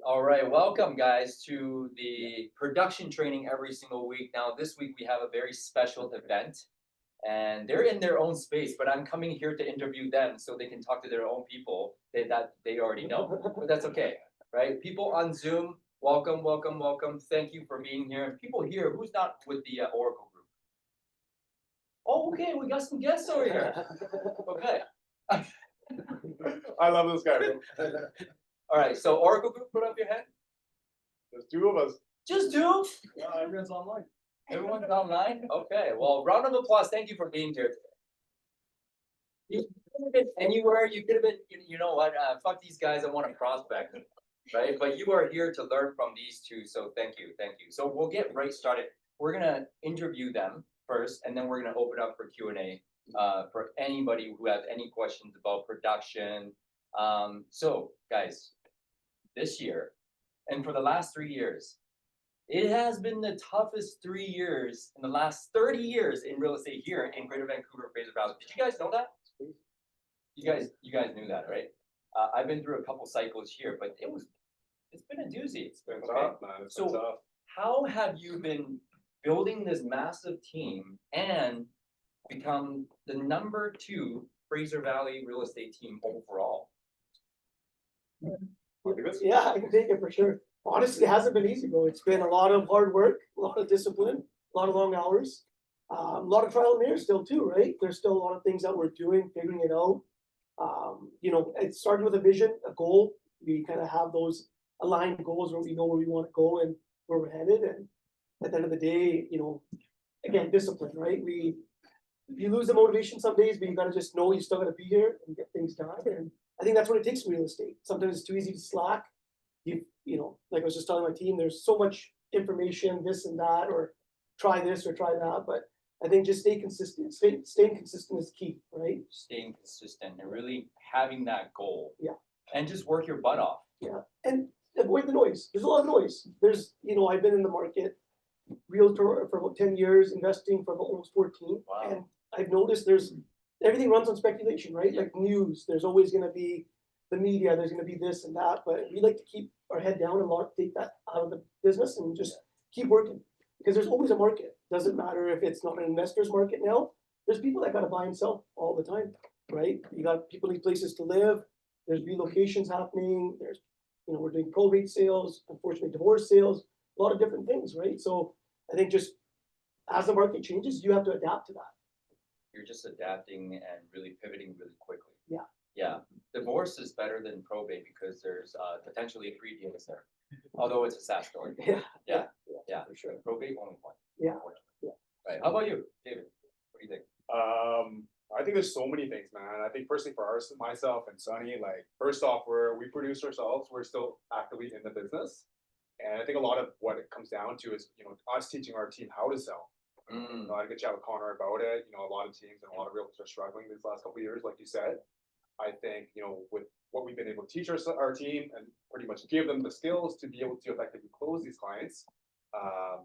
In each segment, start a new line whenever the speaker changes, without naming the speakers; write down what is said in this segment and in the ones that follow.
All right, welcome guys to the production training every single week. Now, this week we have a very special event, and they're in their own space, but I'm coming here to interview them so they can talk to their own people that they already know. But that's okay, right? People on Zoom, welcome, welcome, welcome. Thank you for being here. And people here, who's not with the Oracle group? Oh, okay, we got some guests over here. Okay.
I love this guy.
All right, so Oracle group, put up your hand.
There's two of us.
Just two.
Everyone's online.
Everyone's online? Okay, well, round of applause. Thank you for being here today. You could have been anywhere. You could have been, you know what? Fuck these guys. I want to prospect, right? But you are here to learn from these two. So thank you. Thank you. So we'll get right started. We're going to interview them first, and then we're going to open up for Q&A for anybody who has any questions about production. So, guys, this year, and for the last 3 years, it has been the toughest 3 years in the last 30 years in real estate here in Greater Vancouver, Fraser Valley. Did you guys know that? You guys knew that, right? I've been through a couple cycles here, but it's been a doozy.
It's been
Okay.
tough, man. It's been
So-
tough.
How have you been building this massive team and become the #2 Fraser Valley real estate team overall?
Yeah, I can take it for sure. Honestly, it hasn't been easy, bro. It's been a lot of hard work, a lot of discipline, a lot of long hours, a lot of trial and error still too, right? There's still a lot of things that we're doing, figuring it out. It started with a vision, a goal. We kind of have those aligned goals where we know where we want to go and where we're headed. And at the end of the day, again, discipline, right? You lose the motivation some days, but you gotta just know you still gotta be here and get things done. And I think that's what it takes in real estate. Sometimes it's too easy to slack. Like I was just telling my team, there's so much information, this and that, or try this or try that. But I think just stay consistent. Staying consistent is key, right?
Staying consistent and really having that goal.
Yeah.
And just work your butt off.
Yeah. And avoid the noise. There's a lot of noise. I've been in the market, realtor for about 10 years, investing for about almost 14.
Wow.
And I've noticed everything runs on speculation, right? Like news, there's always going to be the media, there's going to be this and that, but we like to keep our head down and take that out of the business and just keep working because there's always a market. Doesn't matter if it's not an investor's market now. There's people that got to buy and sell all the time, right? You got people need places to live. There's relocations happening. We're doing probate sales, unfortunately divorce sales, a lot of different things, right? So I think just as the market changes, you have to adapt to that.
You're just adapting and really pivoting really quickly.
Yeah.
Yeah. Divorce is better than probate because there's potentially 3 deals there. Although it's a sad story. Yeah.
For sure.
Probate only one.
Yeah.
unfortunately. Right. How about you, David? What do you think?
I think there's so many things, man. I think personally for myself and Sonny, like first off, we produce ourselves. We're still actively in the business, and I think a lot of what it comes down to is us teaching our team how to sell. I had a good chat with Connor about it. A lot of teams and a lot of realtors are struggling these last couple of years, like you said. I think with what we've been able to teach our team and pretty much give them the skills to be able to effectively close these clients.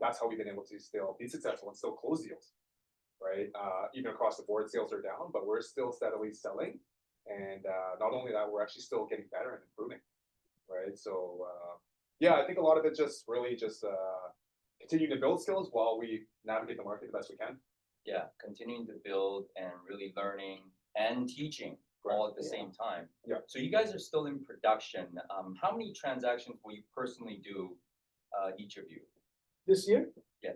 That's how we've been able to still be successful and still close deals, right? Even across the board, sales are down, but we're still steadily selling. And not only that, we're actually still getting better and improving, right? So I think a lot of it just really just continuing to build skills while we navigate the market the best we can.
Yeah. Continuing to build and really learning and teaching all at the same time.
Yeah.
So you guys are still in production. How many transactions will you personally do, each of you?
This year?
Yeah.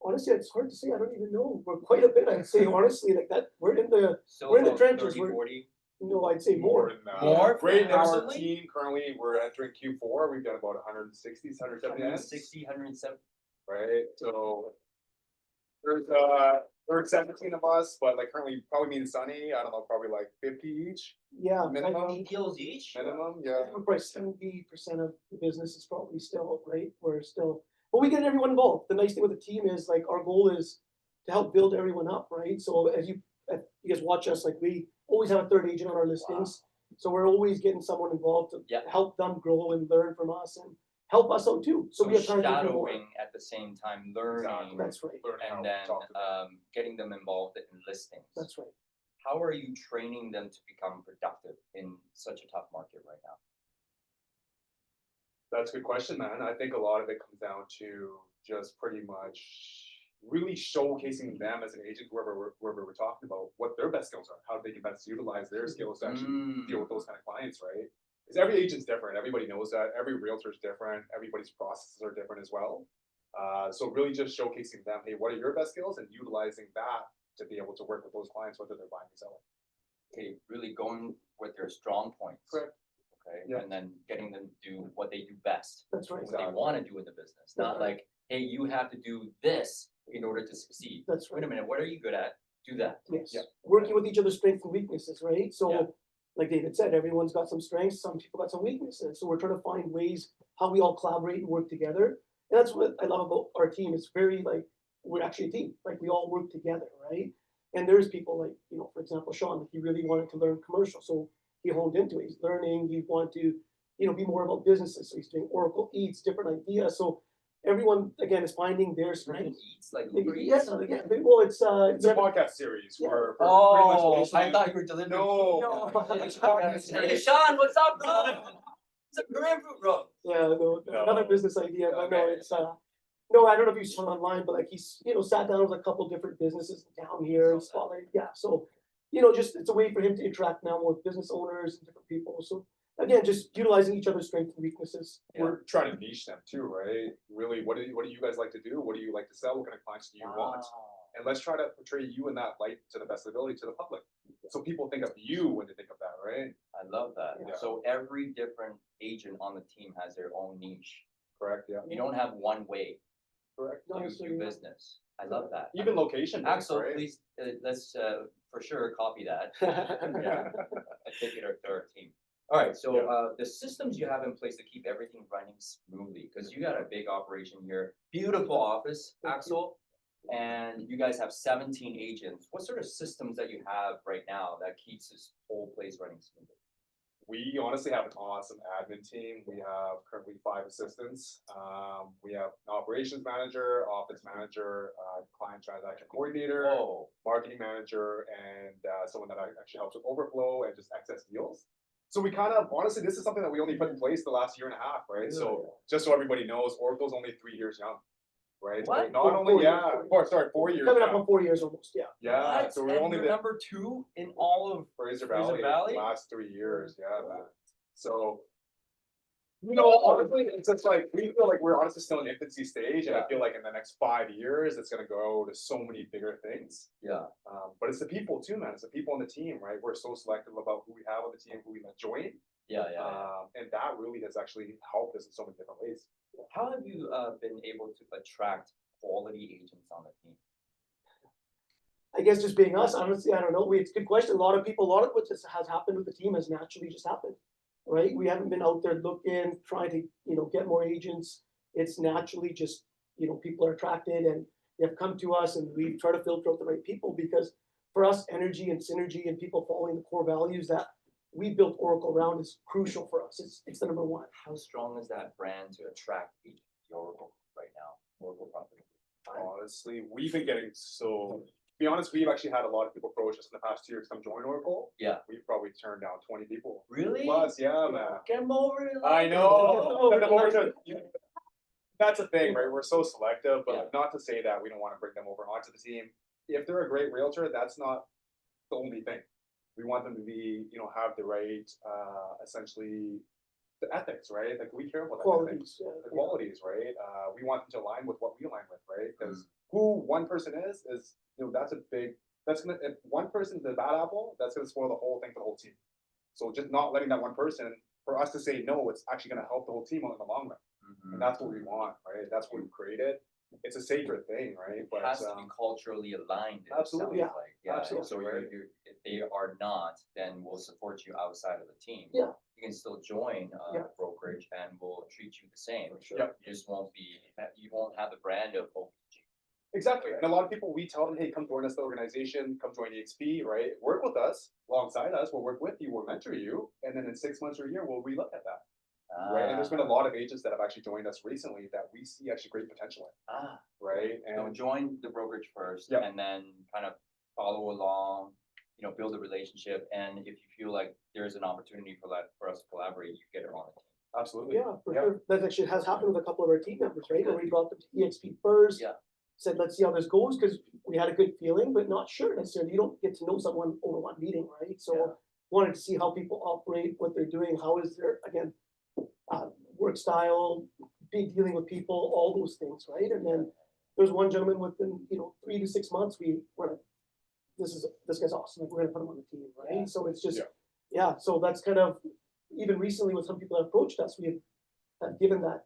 Honestly, it's hard to say. I don't even know. We're quite a bit, I'd say, honestly, like that. We're in the
About
trenches.
30, 40?
I'd say more.
More?
Right now, our
Personally?
team currently we're entering Q4. We've done about 160, 170
160, 170.
right? So there's 17 of us, but like currently probably me and Sonny, I don't know, probably like 50 each
Yeah.
minimum.
50 deals each?
Minimum, yeah.
Probably 70% of the business is probably still, right? But we get everyone involved. The nice thing with the team is like our goal is to help build everyone up, right? So as you guys watch us, like we always have a third agent on our listings. So we're always getting someone involved to help them grow and learn from us and help us out too. So we have time to do more.
shadowing at the same time, learning,
Exactly.
That's right.
Learning how
and
to
then
talk to them.
getting them involved in listings.
That's right.
How are you training them to become productive in such a tough market right now?
That's a good question, man. I think a lot of it comes down to just pretty much really showcasing them as an agent, whoever we're talking about, what their best skills are, how they can best utilize their skills to actually deal with those kind of clients, right? Because every agent's different. Everybody knows that. Every realtor is different. Everybody's processes are different as well. So really just showcasing them, hey, what are your best skills, and utilizing that to be able to work with those clients, whether they're buying or selling.
Okay, really going with their strong points.
Correct.
Okay,
Yeah.
and then getting them to do what they do best,
That's right,
what they
Exactly.
wanna do in the business, not
Right.
like, hey, you have to do this in order to succeed.
that's
Wait
right,
a minute, what are you good at? Do that.
yes.
Yeah.
Working with each other's strengths and weaknesses, right?
Yeah.
So, like David said, everyone's got some strengths, some people got some weaknesses, so we're trying to find ways how we all collaborate and work together. And that's what I love about our team, it's very like, we're actually a team, like we all work together, right? And there's people like, for example, Sean, like he really wanted to learn commercial, so he honed into it, he's learning, he wanted to, be more about businesses, so he's doing Oracle Eats, different ideas, so everyone, again, is finding their
Right,
strengths.
eats like Uber Eats.
Yes, again, well, it's,
It's a podcast series
Yeah.
for
Oh,
pretty much
I thought you were delivering.
No.
food.
It's podcast
Hey,
series.
Sean, what's up, bro? It's a grapefruit, bro.
Yeah, no, another
No.
business idea, but no,
Okay.
it's, no, I don't know if you saw it online, but like he's, sat down with a couple different businesses down here in
Saw that.
Spotlight, yeah, so, just, it's a way for him to interact now with business owners and different people, so, again, just utilizing each other's strengths and weaknesses.
Yeah.
We're trying to niche them too, right? Really, what do you guys like to do? What do you like to sell? What kind of clients do you want? And let's try to portray you in that light to the best ability to the public. So people think of you when they think of that, right?
I love that.
Yeah.
So every different agent on the team has their own niche.
Correct, yeah.
You don't have one way
Correct.
No,
to
so
do
you're-
business. I love that.
Even location, based,
Axel,
right?
please, let's, for sure copy that.
Yeah.
I take it to our team. All right, so,
Yeah.
the systems you have in place to keep everything running smoothly, because you got a big operation here, beautiful office,
Thank you.
Axel. And you guys have 17 agents. What sort of systems that you have right now that keeps this whole place running smoothly?
We honestly have an awesome admin team. We have currently 5 assistants. We have an operations manager, office manager, client transaction coordinator,
Oh,
marketing manager, and someone that actually helps with overflow and just excess deals. So we kind of, honestly, this is something that we only put in place the last year and a half, right? So just so everybody knows, Oracle's only 3 years young, right? So
What?
not
Four
only,
years,
yeah,
4
4 years
Coming up
young.
on 4 years almost, yeah.
Yeah,
what?
so we're
And
only
you're
the
number 2 in all of,
Fraser
Fraser
Valley,
Valley?
last 3 years, yeah, man. So, honestly, it's just like, we feel like we're honestly still in infancy stage, and I
Yeah.
feel like in the next 5 years, it's gonna go to so many bigger things.
yeah,
But it's the people too, man. It's the people on the team, right? We're so selective about who we have on the team, who we let join.
yeah.
And that really has actually helped us in so many different ways.
How have you, been able to attract quality agents on the team?
I guess just being us, honestly, I don't know, it's a good question, a lot of what just has happened with the team has naturally just happened. Right, we haven't been out there looking, trying to, get more agents, it's naturally just, people are attracted and they have come to us and we try to filter out the right people because for us, energy and synergy and people following the core values that we built Oracle around is crucial for us, it's the number one.
How strong is that brand to attract the Oracle right now, Oracle property?
Honestly, we've been getting so, to be honest, we've actually had a lot of people approach us in the past 2 years to come join Oracle.
Yeah.
We've probably turned down 20 people.
Really?
Plus, yeah, man.
Get them over to.
I know.
Over
Send them
to
over to-
London.
That's the thing, right? We're so selective, but
Yeah.
not to say that we don't want to bring them over onto the team. If they're a great realtor, that's not the only thing. We want them to be, have the right, essentially, the ethics, right? Like we care about that ethics,
Qualities, yeah.
the qualities, right? We want them to align with what we align with, right? Because
Mm-hmm.
who one person is, that's a big, that's gonna, if one person's the bad apple, that's gonna spoil the whole thing for the whole team. So just not letting that one person, for us to say no, it's actually gonna help the whole team out in the long run.
Mhm.
And that's what we want, right? That's what we've created. It's a sacred thing, right?
It
But
has to be culturally aligned. it
absolutely,
sounds like. Yeah,
absolutely,
so
right.
if they are not, then we'll support you outside of the team.
Yeah.
You can still join,
Yeah.
brokerage and we'll treat you the same.
For sure.
Yep.
You just won't be, you won't have the brand of OPG.
exactly. And a lot of people, we tell them, hey, come join us, the organization, come join EXP, right? Work with us, alongside us, we'll work with you, we'll mentor you, and then in 6 months or a year, we'll relook at that. Right, and there's been a lot of agents that have actually joined us recently that we see actually great potential in,
Ah,
right?
so
And
join the brokerage first
Yep.
and then kind of follow along, build a relationship. And if you feel like there's an opportunity for us to collaborate, you get it on the team.
Absolutely.
Yeah, for
Yeah.
sure. That actually has happened with a couple of our team members, right? When we brought them to EXP first.
Yeah.
Said, let's see how this goes, because we had a good feeling, but not sure necessarily. You don't get to know someone over one meeting, right? So
Yeah.
wanted to see how people operate, what they're doing, how is their, again, work style, be dealing with people, all those things, right? And then there's one gentleman within, 3 to 6 months, we were like, this guy's awesome, like, we're gonna put him on the team, right?
Yeah.
So it's just,
Yeah.
yeah, so that's kind of, even recently with some people that approached us, we have given that,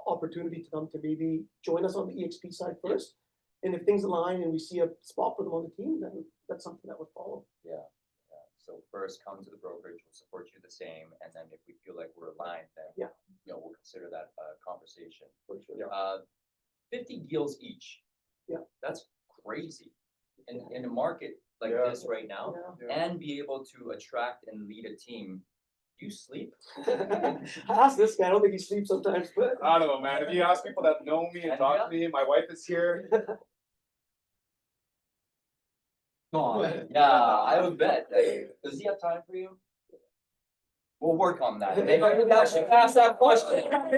opportunity to them to maybe join us on the EXP side first. And if things align and we see a spot for them on the team, then that's something that would follow.
Yeah. So first come to the brokerage, we'll support you the same, and then if we feel like we're aligned, then.
Yeah.
We'll consider that a conversation.
For sure.
Yeah.
50 deals each.
Yeah.
That's crazy. In a market like
Yeah.
this right now,
Yeah.
and be able to attract and lead a team. Do you sleep?
I asked this guy, I don't think he sleeps sometimes, but.
I don't know, man. If you ask people that know me and talk to me, my wife is here.
Come on. Yeah, I would bet. Does he have time for you? We'll work on that. Maybe I should ask that question. Okay.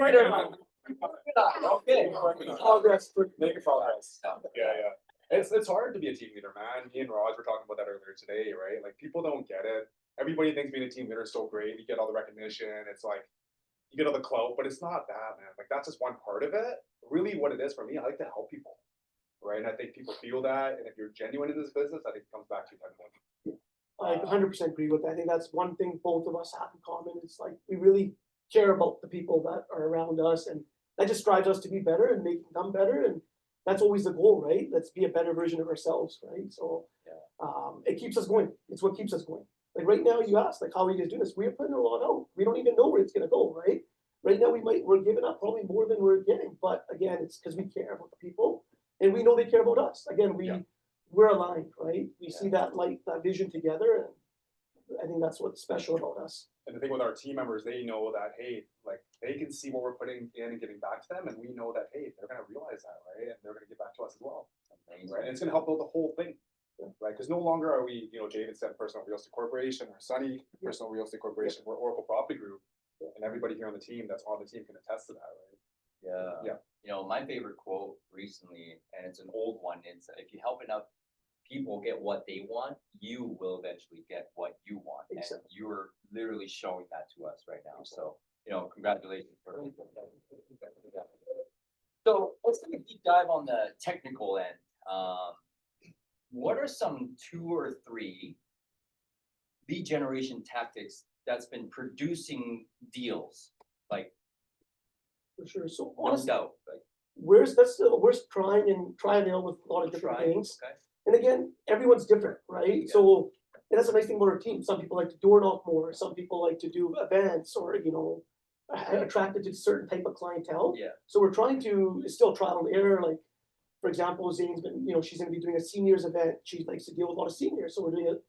Progress.
Make it progress.
Yeah.
Yeah. It's hard to be a team leader, man. Me and Raj were talking about that earlier today, right? Like, people don't get it. Everybody thinks being a team leader is so great. You get all the recognition. It's like, you get all the clout, but it's not that, man. Like, that's just one part of it. Really, what it is for me, I like to help people, right? And I think people feel that. And if you're genuine in this business, I think it comes back to you.
I 100% agree with that. I think that's one thing both of us have in common. It's like, we really care about the people that are around us, and that just drives us to be better and making them better. And that's always the goal, right? Let's be a better version of ourselves, right? So, it keeps us going. It's what keeps us going. Like right now, you asked, like, how are you guys doing this? We're putting a lot out. We don't even know where it's gonna go, right? Right now, we're giving up probably more than we're getting, but again, it's because we care about the people, and we know they care about us. Again, we're aligned, right? We see that light, that vision together, and I think that's what's special about us.
And the thing with our team members, they know that, hey, like, they can see what we're putting in and giving back to them, and we know that, hey, they're gonna realize that, right? And they're gonna give back to us as well,
Amazing.
right? And it's gonna help build the whole thing, right? Because no longer are we, David said Personal Real Estate Corporation, or Sunny Personal Real Estate Corporation, we're Oracle Property Group, and everybody here on the team that's on the team can attest to that, right?
Yeah. My favorite quote recently, and it's an old one, it's if you help enough people get what they want, you will eventually get what you want.
Exactly.
And you're literally showing that to us right now. So, congratulations for. So let's take a deep dive on the technical end. What are some 2 or 3 lead generation tactics that's been producing deals? Like,
For sure. So
no
honestly,
doubt, like.
we're trying and error with a lot of different things.
Okay.
And again, everyone's different, right?
Yeah.
So, and that's the nice thing about our team. Some people like to door knock more. Some people like to do events, or attracted to certain type of clientele.
Yeah.
So we're trying to, it's still trial and error. Like, for example, Zane's been, she's going to be doing a seniors event. She likes to deal with a lot of seniors, so we're doing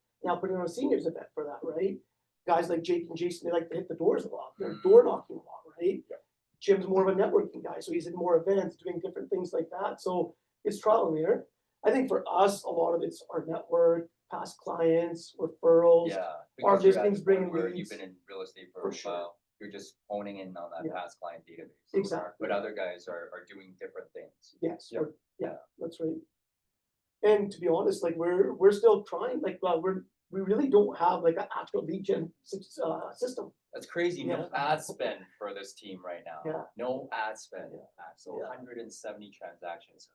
putting on a seniors event for that, right? Guys like Jake and Jason, they like to hit the doors a lot. They're door knocking a lot, right?
Yeah.
Jim's more of a networking guy, so he's in more events, doing different things like that. So it's trial and error. I think for us, a lot of it's our network, past clients, referrals.
Yeah.
Our
because you're at
listings
the point
bringing
where
leads.
You've been in real estate for
For
a
sure.
while. You're just honing in on that
Yeah.
past client database.
Exactly.
But other guys are doing different things.
Yes,
Yeah.
that's right. And to be honest, like we're still trying. Like we really don't have like an actual lead gen system.
That's crazy. No ad spend for this team right now.
Yeah.
No ad spend. So
Yeah.
170 transactions.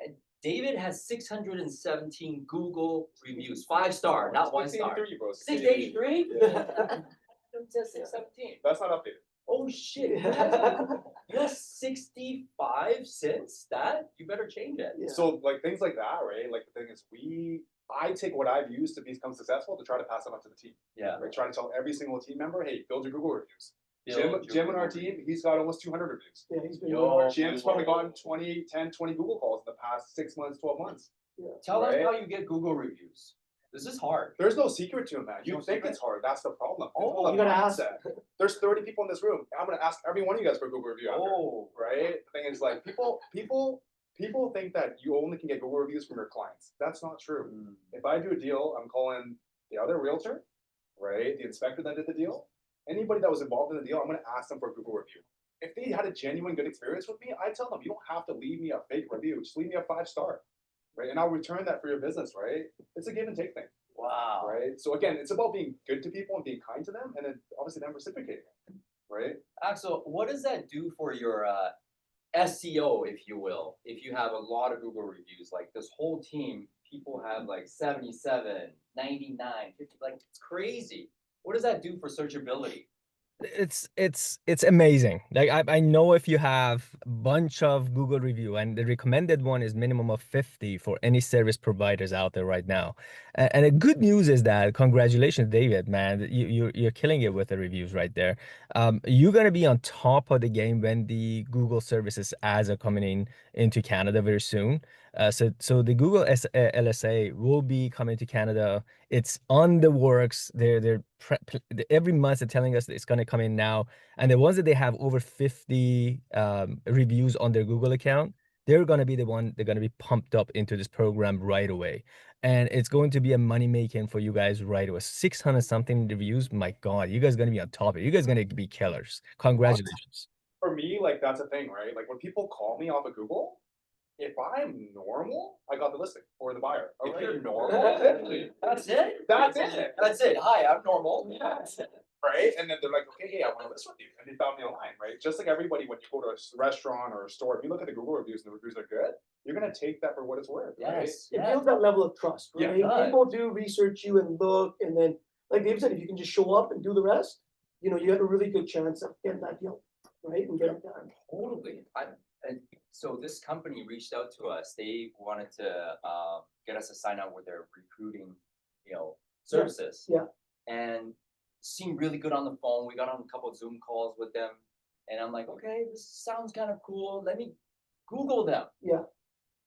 And David has 617 Google reviews, 5-star, not 1-star.
683, bro.
683?
Yeah.
It says 617.
That's not updated.
Oh shit. You have 65 since that? You better change it.
Yeah.
So, like, things like that, right? Like, the thing is, I take what I've used to become successful to try to pass them on to the team.
Yeah.
Right? Try to tell every single team member, hey, build your Google reviews.
Build your
Jim on our
Google
team, he's got almost 200 reviews.
Yeah, he's been
Yo.
really hard.
Jim's probably gotten 20 Google calls in the past 6 months, 12 months.
Tell us
Right?
how you get Google reviews. This is hard.
There's no secret to it, man. You
No
think
secret?
it's hard. That's the problem. It's
Oh,
all a
you gotta ask.
mindset. There's 30 people in this room. I'm gonna ask every one of you guys for a Google review after.
Oh,
Right? The thing is, like, people think that you only can get Google reviews from your clients. That's not true. If I do a deal, I'm calling the other realtor, right? The inspector that did the deal, anybody that was involved in the deal, I'm gonna ask them for a Google review. If they had a genuine good experience with me, I tell them, you don't have to leave me a fake review, just leave me a 5-star, right? And I'll return that for your business, right? It's a give and take thing,
Wow.
right? So again, it's about being good to people and being kind to them, and then obviously them reciprocating it, right?
Axel, what does that do for your SEO, if you will? If you have a lot of Google reviews, like this whole team, people have like 77, 99, 50, like it's crazy. What does that do for searchability?
It's amazing. Like I know if you have a bunch of Google review, and the recommended one is minimum of 50 for any service providers out there right now. And the good news is that congratulations, David, man, you're killing it with the reviews right there. You're gonna be on top of the game when the Google services ads are coming into Canada very soon. So the Google LSA will be coming to Canada. It's on the works. Every month they're telling us that it's going to come in now. And the ones that they have over 50 reviews on their Google account, they're going to be they're going to be pumped up into this program right away. And it's going to be a money making for you guys right away. 600 something reviews. My God, you guys are going to be on top of it. You guys are going to be killers. Congratulations.
For me, like that's a thing, right? Like when people call me off of Google, if I'm normal, I got the listing or the buyer.
If
Okay,
you're normal, that's it.
That's it.
That's it. Hi, I'm normal.
Right? And then they're like, okay, hey, I want to list with you. And they found me online, right? Just like everybody, when you go to a restaurant or a store, if you look at the Google reviews and the reviews are good, you're going to take that for what it's worth, right?
Yes.
It
Yes.
builds that level of trust,
Yeah,
right?
it does.
People do research you and look, and then, like Dave said, if you can just show up and do the rest, you know, you have a really good chance of getting that deal, right? And getting it done.
Totally. And so this company reached out to us. They wanted to get us to sign up with their recruiting, services.
Yeah.
And seemed really good on the phone. We got on a couple of Zoom calls with them, and I'm like, okay, this sounds kind of cool. Let me Google them.
Yeah.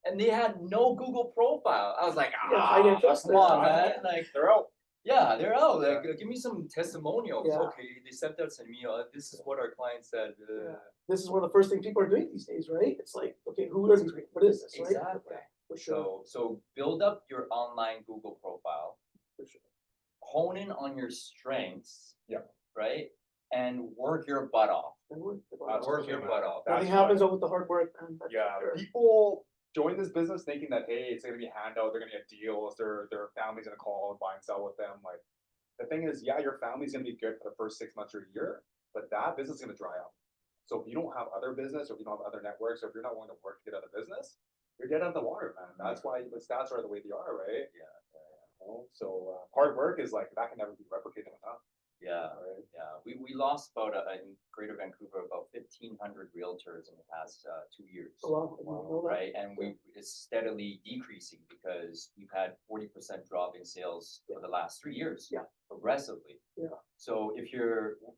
And they had no Google profile. I was like,
Yeah, I didn't trust
come
them.
on, man. Like,
They're out.
yeah, they're out. Like, give me some testimonials.
Yeah.
Okay, they sent us an email. This is what our client said.
Yeah. This is one of the first things people are doing these days, right? It's like, okay, who doesn't agree? What is this, right?
Exactly.
Yeah, for sure.
So build up your online Google profile.
For sure.
Hone in on your strengths.
Yeah.
Right? And work your butt off.
And work
Work your butt off.
Nothing
That's
happens
why-
over the hard work, man. That's
Yeah,
for sure.
people join this business thinking that, hey, it's gonna be a handout, they're gonna get deals, their family's gonna call and buy and sell with them. Like, the thing is, yeah, your family's gonna be good for the first 6 months or a year, but that business is gonna dry up. So if you don't have other business, or if you don't have other networks, or if you're not willing to work to get other business, you're dead on the water, man. That's why the stats are the way they are, right?
Yeah.
You know? So hard work is like, that can never be replicated enough,
Yeah.
right?
Yeah. We lost about in Greater Vancouver about 1,500 realtors in the past 2 years.
Oh, wow. I didn't know that.
Right, and it's steadily decreasing because we've had 40% drop in sales for the last 3 years.
Yeah.
Progressively.
Yeah.
So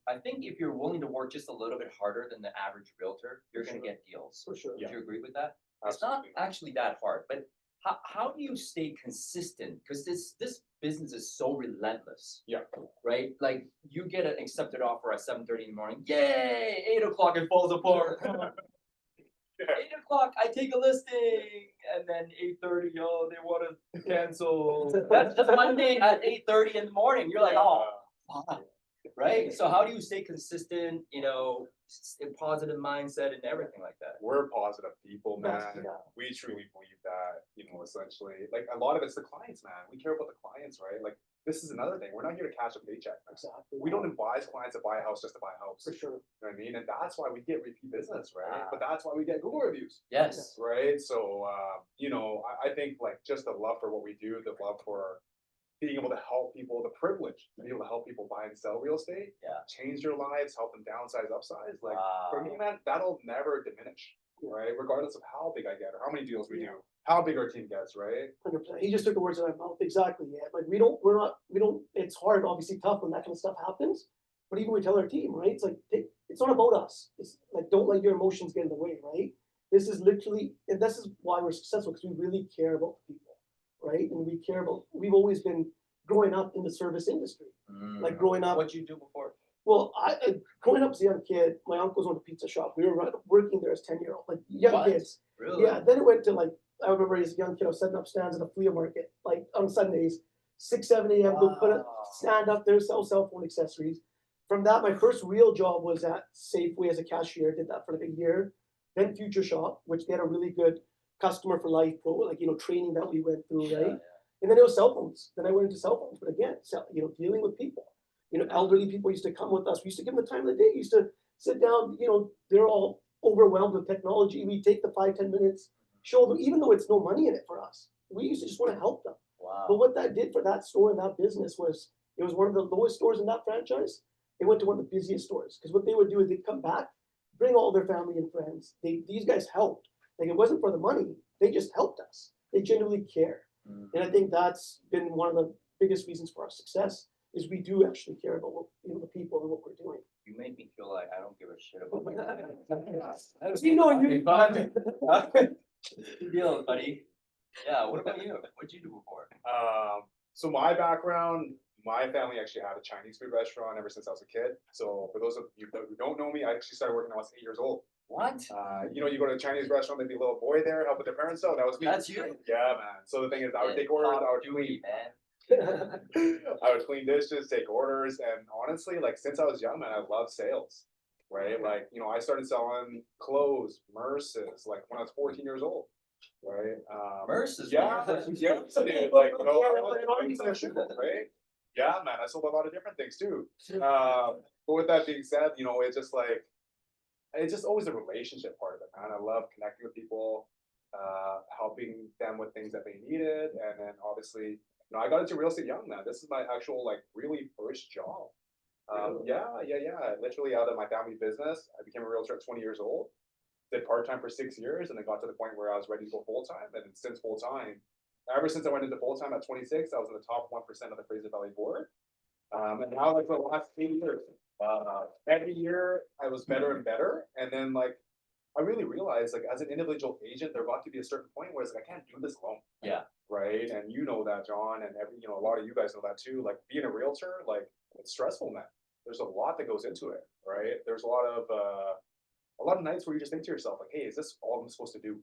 I think if you're willing to work just a little bit harder than the average realtor, you're
For
gonna
sure.
get deals.
For sure.
Would you agree with that? It's not
Absolutely.
actually that hard, but how do you stay consistent? Because this business is so relentless.
Yeah.
Right? Like you get an accepted offer at 7:30 in the morning. Yay! 8 o'clock it falls apart. 8 o'clock, I take a listing, and then 8:30, oh, they want to cancel. That's Monday at 8:30 in the morning. You're like, oh, fuck. Right? So how do you stay consistent? A positive mindset and everything like that.
We're positive people, man.
That's- yeah.
We truly believe that, essentially, like a lot of it's the clients, man. We care about the clients, right? Like, this is another thing. We're not here to cash a paycheck, man.
Exactly.
We don't advise clients to buy a house just to buy a house.
For sure.
You know what I mean? And that's why we get repeat business, right?
Ah.
But that's why we get Google reviews,
Yes.
right? So, I think like just the love for what we do, the love for being able to help people, the privilege to be able to help people buy and sell real estate,
Yeah.
change their lives, help them downsize, upsize. Like, for me,
Wow.
man, that'll never diminish, right? Regardless of how big I get or how many deals we do, how big our team gets, right?
100%. He just took the words out of my mouth. Exactly. Yeah. Like it's hard, obviously tough when that kind of stuff happens. But even we tell our team, right? It's like, it's not about us. It's like, don't let your emotions get in the way, right? This is literally, and this is why we're successful, because we really care about the people, right? And we've always been growing up in the service industry. Like growing up,
What'd you do before?
well, growing up as a young kid, my uncles owned a pizza shop. We were working there as 10-year-old, like young
What?
kids.
Really?
Yeah, then it went to like, I remember as a young kid, I was setting up stands at a flea market, like on Sundays, 6, 7 a.m. Go put a
Wow.
stand up there, sell cell phone accessories. from that, my first real job was at Safeway as a cashier, did that for like a year. Then Future Shop, which they had a really good customer for life pro, like, training that we went through,
Yeah,
right?
yeah.
And then it was cell phones. Then I went into cell phones, but again, dealing with people. Elderly people used to come with us. We used to give them the time of the day. We used to sit down, they're all overwhelmed with technology. We take the 5-10 minutes, show them, even though it's no money in it for us. We used to just want to help them. But
Wow.
what that did for that store and that business was, it was one of the lowest stores in that franchise. They went to one of the busiest stores because what they would do is they'd come back, bring all their family and friends. These guys helped. Like, it wasn't for the money. They just helped us. They genuinely care.
Mm.
And I think that's been one of the biggest reasons for our success is we do actually care about the people and what we're doing.
You made me feel like I don't give a shit about my Good deal, buddy. Yeah, what about you? What'd you do before?
So my background, my family actually had a Chinese food restaurant ever since I was a kid. So for those of you who don't know me, I actually started working when I was 8 years old.
What?
You go to a Chinese restaurant, there'd be a little boy there, help with their parents out. That was me.
That's you?
Yeah, man. So the thing is, I would
Yeah,
take orders,
Pop
I would
Dewey,
clean,
man.
I would clean dishes, take orders, and honestly, like since I was young, man, I love sales. Right? Like, I started selling clothes, Merces, like when I was 14 years old. Right?
Merces.
Yeah, yeah, so, dude, like, I was right? Yeah, man, I sold a lot of different things too. But with that being said, it's just like, it's just always a relationship part of it, man. I love connecting with people, helping them with things that they needed. And then obviously, I got into real estate young, man. This is my actual, like, really first job. Yeah. Literally out of my family business, I became a realtor at 20 years old. Did part-time for 6 years, and then got to the point where I was ready to go full-time. And since full-time, ever since I went into full-time at 26, I was in the top 1% of the Fraser Valley board. And now, like, for the last 8 years, every year I was better and better. And then, like, I really realized, like, as an individual agent, there got to be a certain point where it's like, I can't do this alone.
Yeah.
Right. And you know that, John, and a lot of you guys know that too. Like, being a realtor, like, it's stressful, man. There's a lot that goes into it, right? There's a lot of nights where you just think to yourself, like, hey, is this all I'm supposed to do?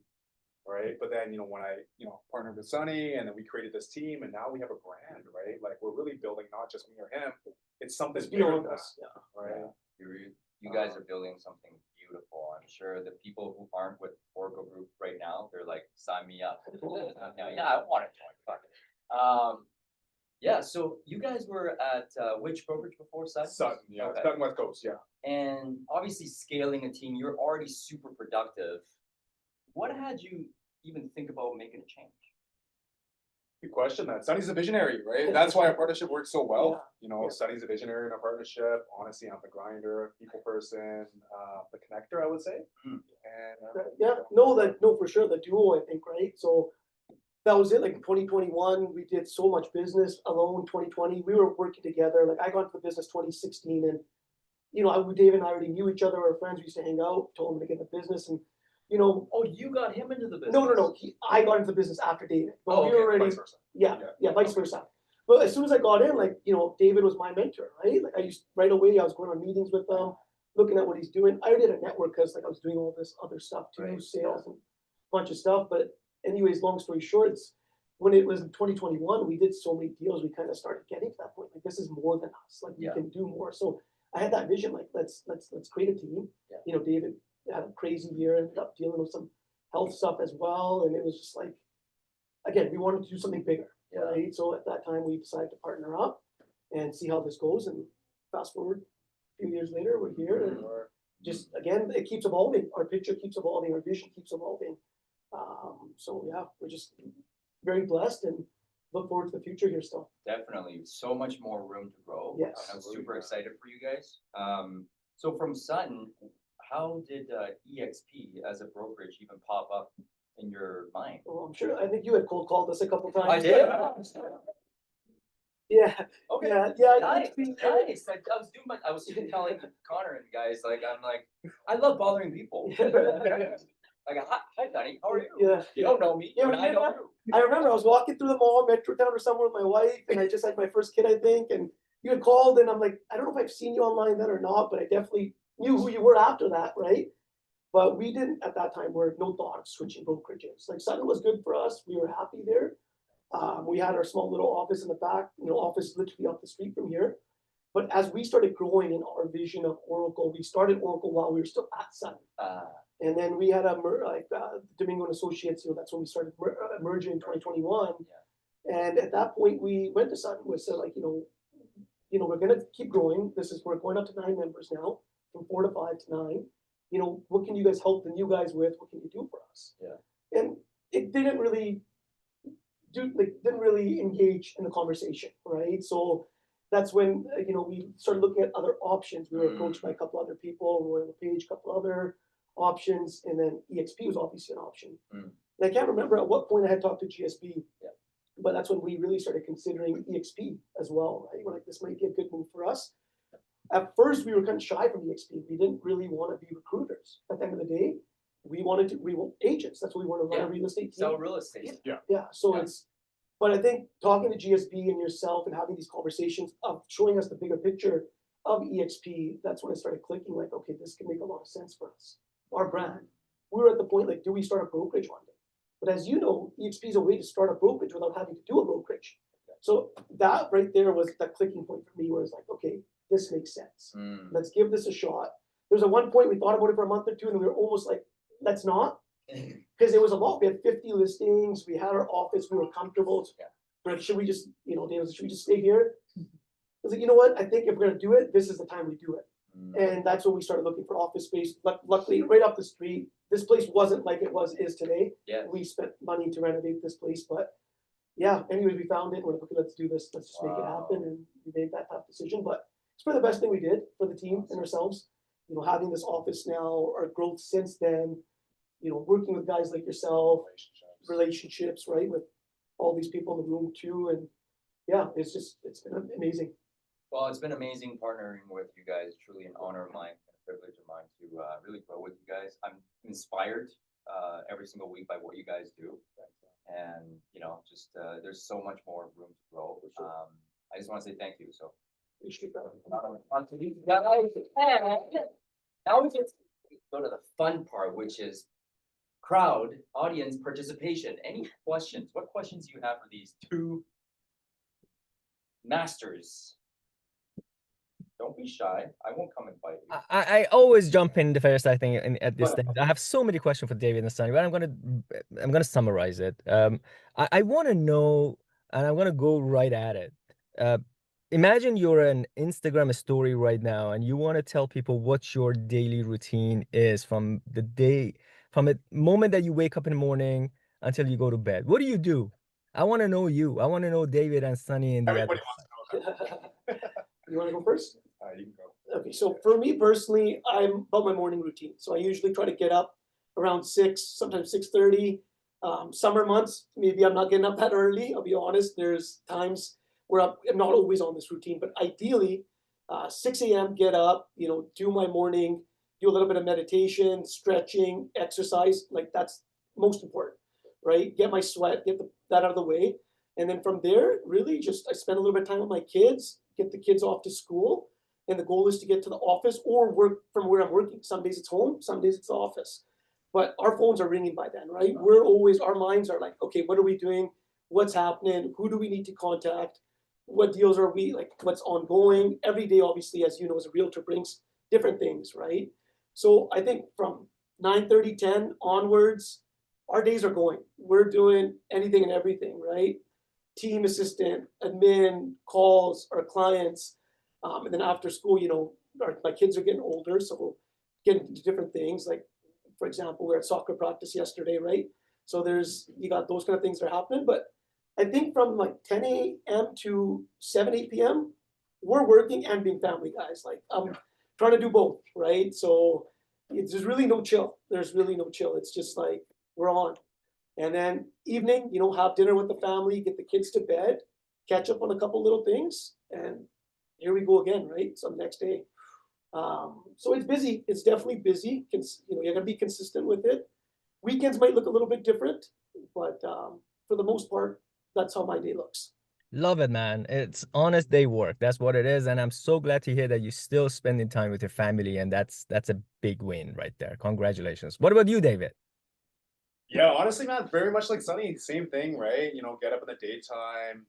Right. But then, when I, partnered with Sonny, and then we created this team, and now we have a brand, right? Like, we're really building not just me or him. It's something
It's
bigger
beyond
than
us.
that,
Yeah.
right?
You guys are building something beautiful. I'm sure the people who aren't with Oracle Group right now, they're like, sign me up. Yeah, I want to join. Fuck it. Yeah, so you guys were at which brokerage before Sutton?
Sutton, yeah,
Okay.
Sutton West Coast, yeah.
And obviously scaling a team, you're already super productive. What had you even think about making a change?
Good question, man. Sonny's a visionary, right? That's why our partnership works so well.
Yeah.
Sonny's a visionary in our partnership. Honestly, I'm the grinder, people person, the connector, I would say.
Mm.
And
Yeah, no, for sure, the duo, I think, right? So that was it, like in 2021, we did so much business alone. 2020, we were working together. Like, I got into the business 2016, and Dave and I already knew each other, we were friends, we used to hang out, told him to get in the business, and
Oh, you got him into the business?
no, I got into the business after David. But we
okay,
were already,
vice versa.
yeah, vice versa. But as soon as I got in, like, David was my mentor, right? Like, right away, I was going on meetings with him, looking at what he's doing. I already had a network because, like, I was doing all this other stuff too,
Right,
sales and a bunch of stuff. But anyways, long story short, when it was in 2021, we did so many deals, we kind of started getting to that point. Like, this is more than us. Like, we
Yeah.
can do more. So I had that vision, like, let's create a team.
Yeah.
David had a crazy year, ended up dealing with some health stuff as well. And it was just like, again, we wanted to do something bigger,
Yeah.
right? So at that time, we decided to partner up and see how this goes. And fast forward a few years later, we're here. And just, again, it keeps evolving. Our picture keeps evolving. Our vision keeps evolving. So yeah, we're just very blessed and look forward to the future here still.
Definitely, so much more room to grow.
Yes.
I'm super excited for you guys. So from Sutton, how did EXP as a brokerage even pop up in your mind?
Well, I'm sure, I think you had cold called us a couple times.
I did?
Yeah,
Okay.
yeah.
Nice,
it's been-
nice. Like, I was even telling Connor and guys, like, I'm like, I love bothering people. Like, hi, Donnie, how are you?
Yeah.
You don't know me,
Yeah,
but I know you.
I remember I was walking through the mall, Metrotown or somewhere with my wife, and I just had my first kid, I think, and you had called, and I'm like, I don't know if I've seen you online then or not, but I definitely knew who you were after that, right? But we didn't, at that time, were no thought of switching brokerages. Like, Sutton was good for us, we were happy there. We had our small little office in the back, office literally up the street from here. But as we started growing in our vision of Oracle, we started Oracle while we were still at Sun. And then we had Domingo and Associates, that's when we started merging in 2021. And at that point, we went to Sun. We said, like, we're gonna keep growing. We're going up to 9 members now, from 4 to 5 to 9. What can you guys help the new guys with? What can you do for us?
Yeah.
And it didn't really engage in the conversation, right? So that's when we started looking at other options. We were approached by a couple other people, Royal LePage, a couple other options, and then EXP was obviously an option. And I can't remember at what point I had talked to GSB, but that's when we really started considering EXP as well, right? We're like, this might be a good move for us. At first, we were kind of shy from EXP. We didn't really want to be recruiters. At the end of the day, we want agents. That's what we want to run a real estate team.
Sell real estate.
Yeah. So but I think talking to GSB and yourself and having these conversations of showing us the bigger picture of EXP, that's when it started clicking, like, okay, this can make a lot of sense for us. Our brand. We were at the point, like, do we start a brokerage one day? But as you know, EXP is a way to start a brokerage without having to do a brokerage. So that right there was that clicking point for me, where it's like, okay, this makes sense. Let's give this a shot. There's a one point we thought about it for a month or two, and we were almost like, let's not. Because it was a lot. We had 50 listings. We had our office. We were comfortable. Like, should we just, David, should we just stay here? I was like, you know what? I think if we're going to do it, this is the time we do it. And that's when we started looking for office space. Luckily, right up the street, this place wasn't like it is today. We spent money to renovate this place. But anyways, we found it. We're like, okay, let's do this. Let's just make it happen. And we made that tough decision. But it's probably the best thing we did for the team and ourselves. Having this office now, our growth since then, working with guys like yourself, relationships, right, with all these people in the room too. And it's been amazing.
Well, it's been amazing partnering with you guys. Truly an honor of mine, and a privilege of mine to really grow with you guys. I'm inspired every single week by what you guys do. And, there's so much more room to grow. I just want to say thank you. So appreciate that. On to these guys. Now we get to go to the fun part, which is crowd, audience participation. Any questions? What questions do you have for these two masters? Don't be shy. I won't come and fight you.
I always jump in the first, I think, at this stage. I have so many questions for David and Sunny, but I'm gonna summarize it. I want to know, and I'm gonna go right at it. Imagine you're an Instagram story right now, and you want to tell people what your daily routine is from the moment that you wake up in the morning until you go to bed. What do you do? I want to know you. I want to know David and Sunny in the
Everybody wants to know that.
You want to go first?
You can go.
Okay, so for me personally, I'm about my morning routine. So I usually try to get up around 6, sometimes 6:30. Summer months, maybe I'm not getting up that early. I'll be honest. There's times where I'm not always on this routine, but ideally, 6 a.m. get up, do my morning, do a little bit of meditation, stretching, exercise. Like, that's most important, right? Get my sweat, get that out of the way. And then from there, really just I spend a little bit of time with my kids, get the kids off to school. And the goal is to get to the office or work from where I'm working. Some days it's home, some days it's the office. But our phones are ringing by then, right? Our minds are like, okay, what are we doing? What's happening? Who do we need to contact? What deals are we, like, what's ongoing? Every day, obviously, as you know, as a realtor, brings different things, right? So I think from 9:30, 10 onwards, our days are going. We're doing anything and everything, right? Team assistant, admin, calls, our clients. And then after school, my kids are getting older, so we'll get into different things. Like, for example, we're at soccer practice yesterday, right? So you got those kind of things that are happening. But I think from like 10 a.m. to 7, 8 p.m., we're working and being family guys. Like, I'm trying to do both, right? So there's really no chill. It's just like, we're on. And then evening, have dinner with the family, get the kids to bed, catch up on a couple little things, and here we go again, right? So next day. So it's busy. It's definitely busy. You're gonna be consistent with it. Weekends might look a little bit different, but for the most part, that's how my day looks.
Love it, man. It's honest day work. That's what it is. And I'm so glad to hear that you're still spending time with your family. And that's a big win right there. Congratulations. What about you, David?
Yeah, honestly, man, very much like Sunny, same thing, right? Get up in the daytime,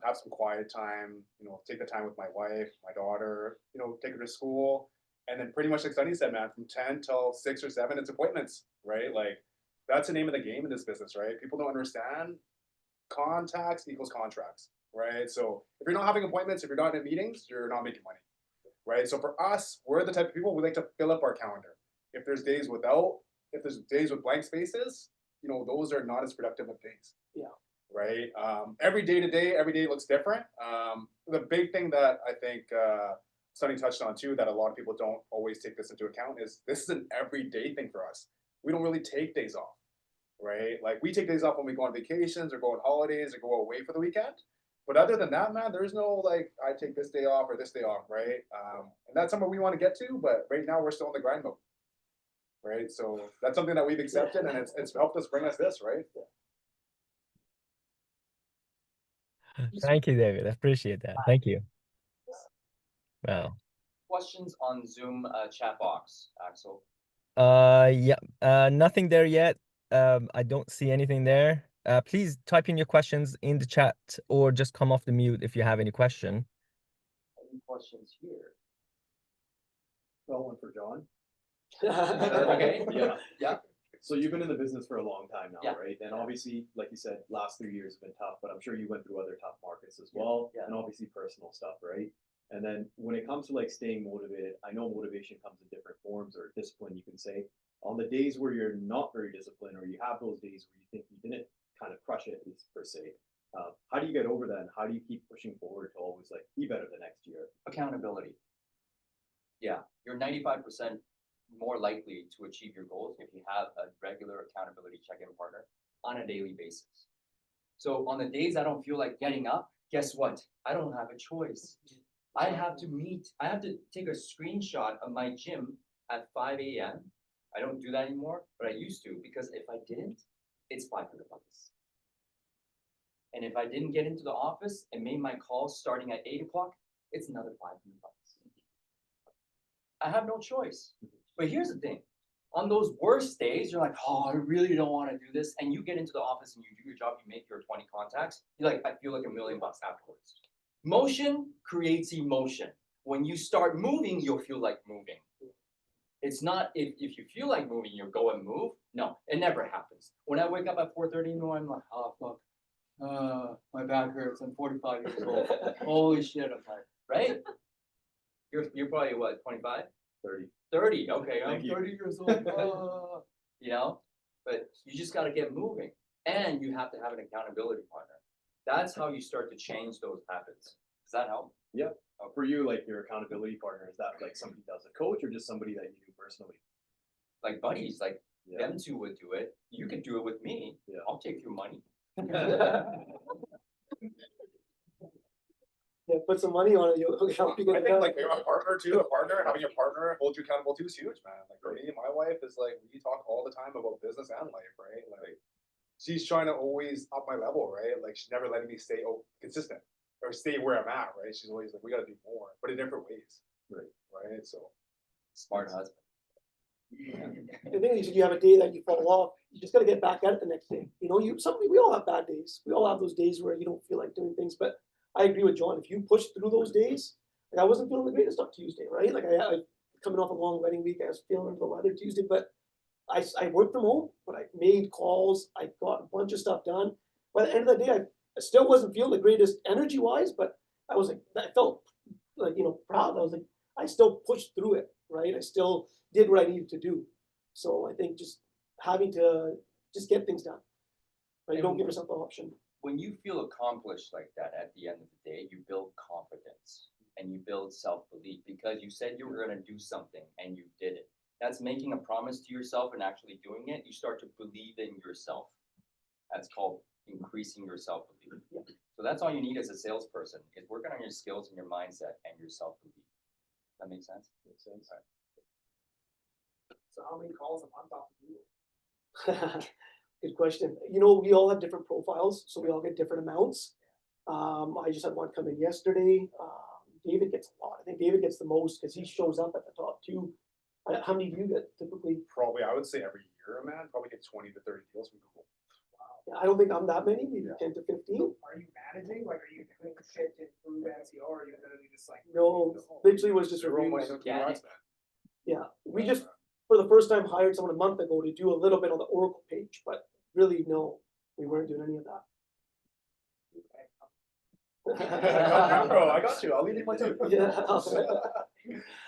have some quiet time, take the time with my wife, my daughter, take her to school. And then pretty much like Sunny said, man, from 10 till 6 or 7, it's appointments, right? Like that's the name of the game in this business, right? People don't understand contacts equals contracts, right? So if you're not having appointments, if you're not in meetings, you're not making money, right? So for us, we're the type of people we like to fill up our calendar. If there's days with blank spaces, those are not as productive of days.
Yeah.
Right. Every day looks different. The big thing that I think Sunny touched on too, that a lot of people don't always take this into account is this is an everyday thing for us. We don't really take days off, right? Like we take days off when we go on vacations or go on holidays or go away for the weekend. But other than that, man, there's no like I take this day off or this day off, right? And that's something we want to get to, but right now we're still in the grind mode, right? So that's something that we've accepted, and it's helped us bring us this, right?
Thank you, David. I appreciate that. Thank you. Wow.
Questions on Zoom chat box, Axel?
Yeah. Nothing there yet. I don't see anything there. Please type in your questions in the chat or just come off the mute if you have any question.
Any questions here?
Well, one for John.
Okay.
Yeah. So you've been in the business for a long time now,
Yeah.
right? And
Yeah.
obviously, like you said, last 3 years have been tough, but I'm sure you went through other tough markets as well,
Yeah.
and obviously personal stuff, right? And then when it comes to like staying motivated, I know motivation comes in different forms or discipline, you can say. On the days where you're not very disciplined, or you have those days where you think you didn't kind of crush it, per se, how do you get over that? And how do you keep pushing forward to always like be better the next year?
Accountability. Yeah, you're 95% more likely to achieve your goals if you have a regular accountability check-in partner on a daily basis. So on the days I don't feel like getting up, guess what? I don't have a choice. I have to take a screenshot of my gym at 5 a.m. I don't do that anymore, but I used to, because if I didn't, it's $500. And if I didn't get into the office and made my calls starting at 8 o'clock, it's another $500. I have no choice. But here's the thing. On those worst days, you're like, oh, I really don't want to do this. And you get into the office and you do your job, you make your 20 contacts. You're like, I feel like $1 million afterwards. Motion creates emotion. When you start moving, you'll feel like moving. It's not if you feel like moving, you'll go and move. No, it never happens. When I wake up at 4:30 in the morning, I'm like, oh, fuck. My back hurts. I'm 45 years old. Holy shit, I'm tired. Right? You're probably what, 25?
30.
30, okay, I'm
Thank you.
30 years old. But you just got to get moving, and you have to have an accountability partner. That's how you start to change those habits. Does that help?
Yeah. For you, like your accountability partner, is that like somebody that's a coach or just somebody that you do personally?
Like buddies, like
Yeah.
them two would do it. You could do it with me.
Yeah.
I'll take your money.
Yeah, put some money on it, you'll help you
I
get it
think
done.
like having a partner hold you accountable too is huge, man. Like for me, my wife is like, we talk all the time about business and life, right? Like she's trying to always up my level, right? Like she's never letting me stay consistent or stay where I'm at, right? She's always like, we gotta do more, but in different ways.
Right.
Right. So
Smart husband.
The thing is, you have a day that you fall off, you just gotta get back at it the next day. We all have bad days. We all have those days where you don't feel like doing things, but I agree with John. If you push through those days, like I wasn't feeling the greatest on Tuesday, right? Like I coming off a long wedding week, I was feeling under the weather Tuesday, but I worked from home, but I made calls, I got a bunch of stuff done. By the end of the day, I still wasn't feeling the greatest energy wise, but I felt like, proud. I was like, I still pushed through it, right? I still did what I needed to do. So I think just having to just get things done, right? Don't give yourself the option.
When you feel accomplished like that at the end of the day, you build confidence and you build self-belief because you said you were going to do something and you did it. That's making a promise to yourself and actually doing it. You start to believe in yourself. That's called increasing your self-belief.
Yeah.
So that's all you need as a salesperson is working on your skills and your mindset and your self-belief. That makes sense?
Makes sense.
So how many calls a month off of you?
Good question. We all have different profiles, so we all get different amounts. I just had one come in yesterday. David gets a lot. I think David gets the most because he shows up at the top too. How many do you get typically?
Probably, I would say every year, man, probably get 20 to 30 deals from Google.
Wow. I don't think I'm that many, maybe 10 to 15.
Are you managing, like, are you doing shit to improve SEO, or are you literally just like?
No, literally was just
Everyone
reviews.
went into
Yeah,
rats, man.
Yeah, we just, for the first time, hired someone a month ago to do a little bit on the Oracle page, but really, no, we weren't doing any of that.
Bro, I got you. I'll leave you my too.
Yeah.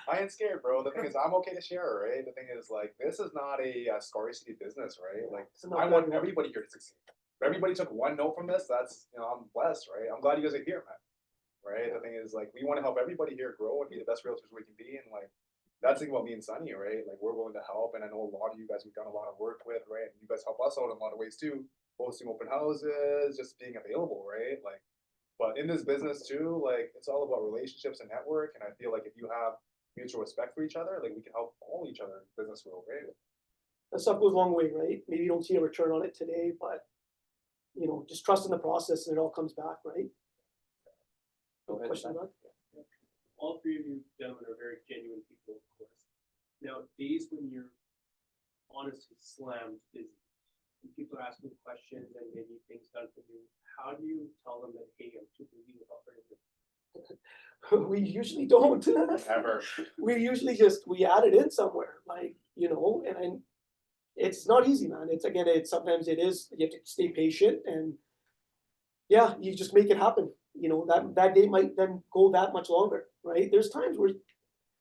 I ain't scared, bro. The thing is, I'm okay to share, right? The thing is, like, this is not a scarcity business, right? Like,
It's not
I
that
want
one.
everybody here to succeed. If everybody took one note from this, that's, I'm blessed, right? I'm glad you guys are here, man. Right? The thing is, like, we want to help everybody here grow and be the best realtors we can be. And, like, that's the thing about me and Sunny, right? Like, we're willing to help. And I know a lot of you guys, we've done a lot of work with, right? And you guys help us out in a lot of ways too. Hosting open houses, just being available, right? Like, but in this business too, like, it's all about relationships and network. And I feel like if you have mutual respect for each other, like, we can help all each other in the business world, right?
That stuff goes a long way, right? Maybe you don't see a return on it today, but just trust in the process and it all comes back, right?
Go ahead,
Question,
Sam.
Doug?
All three of you gentlemen are very genuine people, of course. Now, days when you're honestly slammed busy, and people are asking questions and they need things done for you, how do you tell them that, hey, I'm too busy with alternatives?
We usually don't.
Ever.
We usually we add it in somewhere, like, and it's not easy, man. It's sometimes it is, you have to stay patient and yeah, you just make it happen. That day might then go that much longer, right? There's times where, you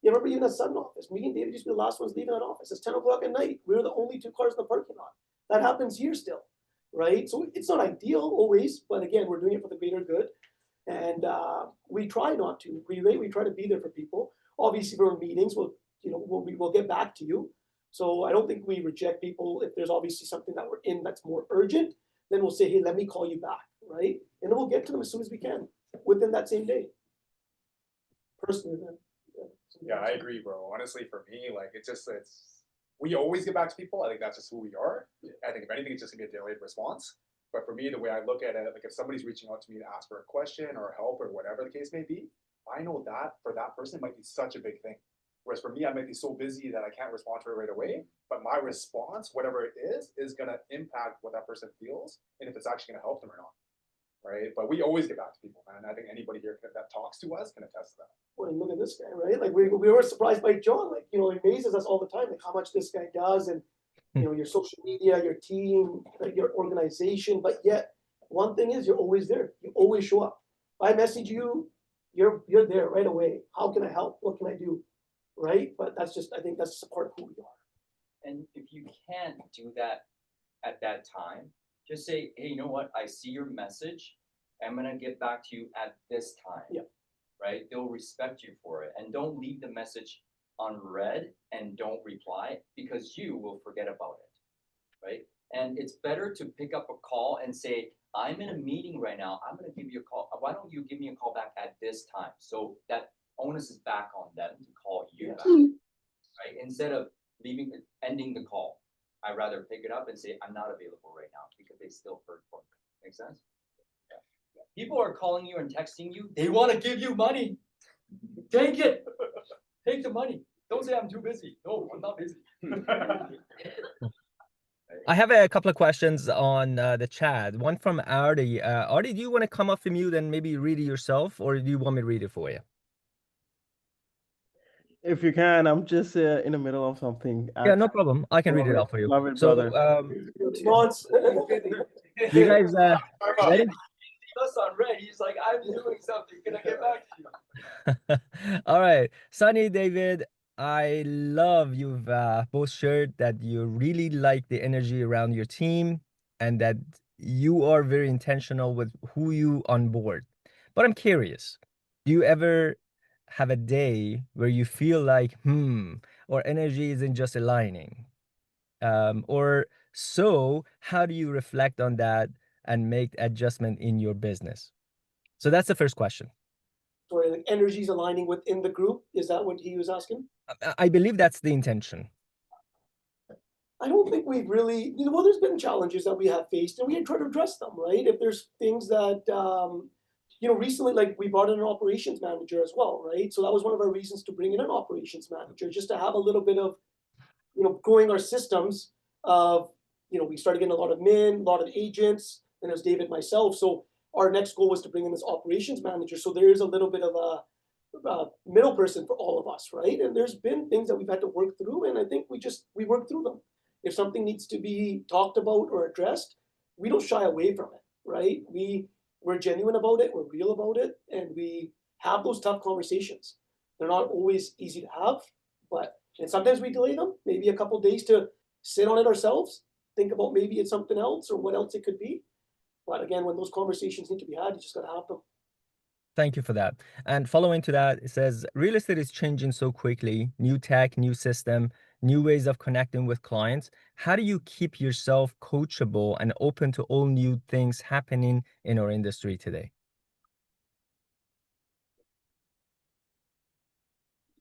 remember even at Sun office, me and David used to be the last ones leaving that office. It's 10 o'clock at night. We were the only 2 cars in the parking lot. That happens here still, right? So it's not ideal always, but again, we're doing it for the greater good. And we try not to. We try to be there for people. Obviously, for meetings, we'll get back to you. So I don't think we reject people. If there's obviously something that we're in that's more urgent, then we'll say, hey, let me call you back, right? And then we'll get to them as soon as we can within that same day. Personally, then.
Yeah, I agree, bro. Honestly, for me, like, we always get back to people. I think that's just who we are. I think if anything, it's just gonna be a delayed response. But for me, the way I look at it, like, if somebody's reaching out to me to ask for a question or help or whatever the case may be, I know that for that person it might be such a big thing. Whereas for me, I might be so busy that I can't respond to it right away. But my response, whatever it is gonna impact what that person feels and if it's actually gonna help them or not. Right? But we always get back to people, man. I think anybody here that talks to us can attest to that.
Well, look at this guy, right? Like we were surprised by John. Like, it amazes us all the time, like how much this guy does, and your social media, your team, like your organization. But yet, one thing is, you're always there. You always show up. If I message you, you're there right away. How can I help? What can I do? Right? But I think that's just a part of who we are.
And if you can't do that at that time, just say, hey, you know what? I see your message. I'm gonna get back to you at this time.
Yeah.
Right? They'll respect you for it. And don't leave the message unread and don't reply because you will forget about it. Right? And it's better to pick up a call and say, I'm in a meeting right now. I'm gonna give you a call. Why don't you give me a call back at this time? So that onus is back on them to call you back. Right? Instead of ending the call. I'd rather pick it up and say, I'm not available right now because they still heard from me. Make sense? Yeah. People are calling you and texting you. They want to give you money. Take it. Take the money. Don't say I'm too busy. No, I'm not busy.
I have a couple of questions on the chat. One from Artie. Artie, do you want to come off the mute and maybe read it yourself, or do you want me to read it for you?
If you can, I'm just in the middle of something.
Yeah, no problem. I can read it out for you.
Love it,
So,
brother.
you guys ready?
Us on red. He's like, I'm doing something. Can I get back to you?
All right, Sunny, David, I love you've both shared that you really like the energy around your team and that you are very intentional with who you onboard. But I'm curious, do you ever have a day where you feel like, or energy isn't just aligning? Or so how do you reflect on that and make adjustment in your business? So that's the first question.
Sorry, like energy's aligning within the group. Is that what he was asking?
I believe that's the intention.
I don't think we've really, well, there's been challenges that we have faced and we try to address them, right? If there's things that, recently, like we brought in an operations manager as well, right? So that was one of our reasons to bring in an operations manager, just to have a little bit of, growing our systems of, we started getting a lot of men, a lot of agents, and it was David, myself. So our next goal was to bring in this operations manager. So there is a little bit of a middle person for all of us, right? And there's been things that we've had to work through, and I think we work through them. If something needs to be talked about or addressed, we don't shy away from it, right? We're genuine about it, we're real about it, and we have those tough conversations. They're not always easy to have, and sometimes we delay them, maybe a couple days to sit on it ourselves, think about maybe it's something else or what else it could be. But again, when those conversations need to be had, you just gotta have them.
Thank you for that. And following to that, it says real estate is changing so quickly, new tech, new system, new ways of connecting with clients. How do you keep yourself coachable and open to all new things happening in our industry today?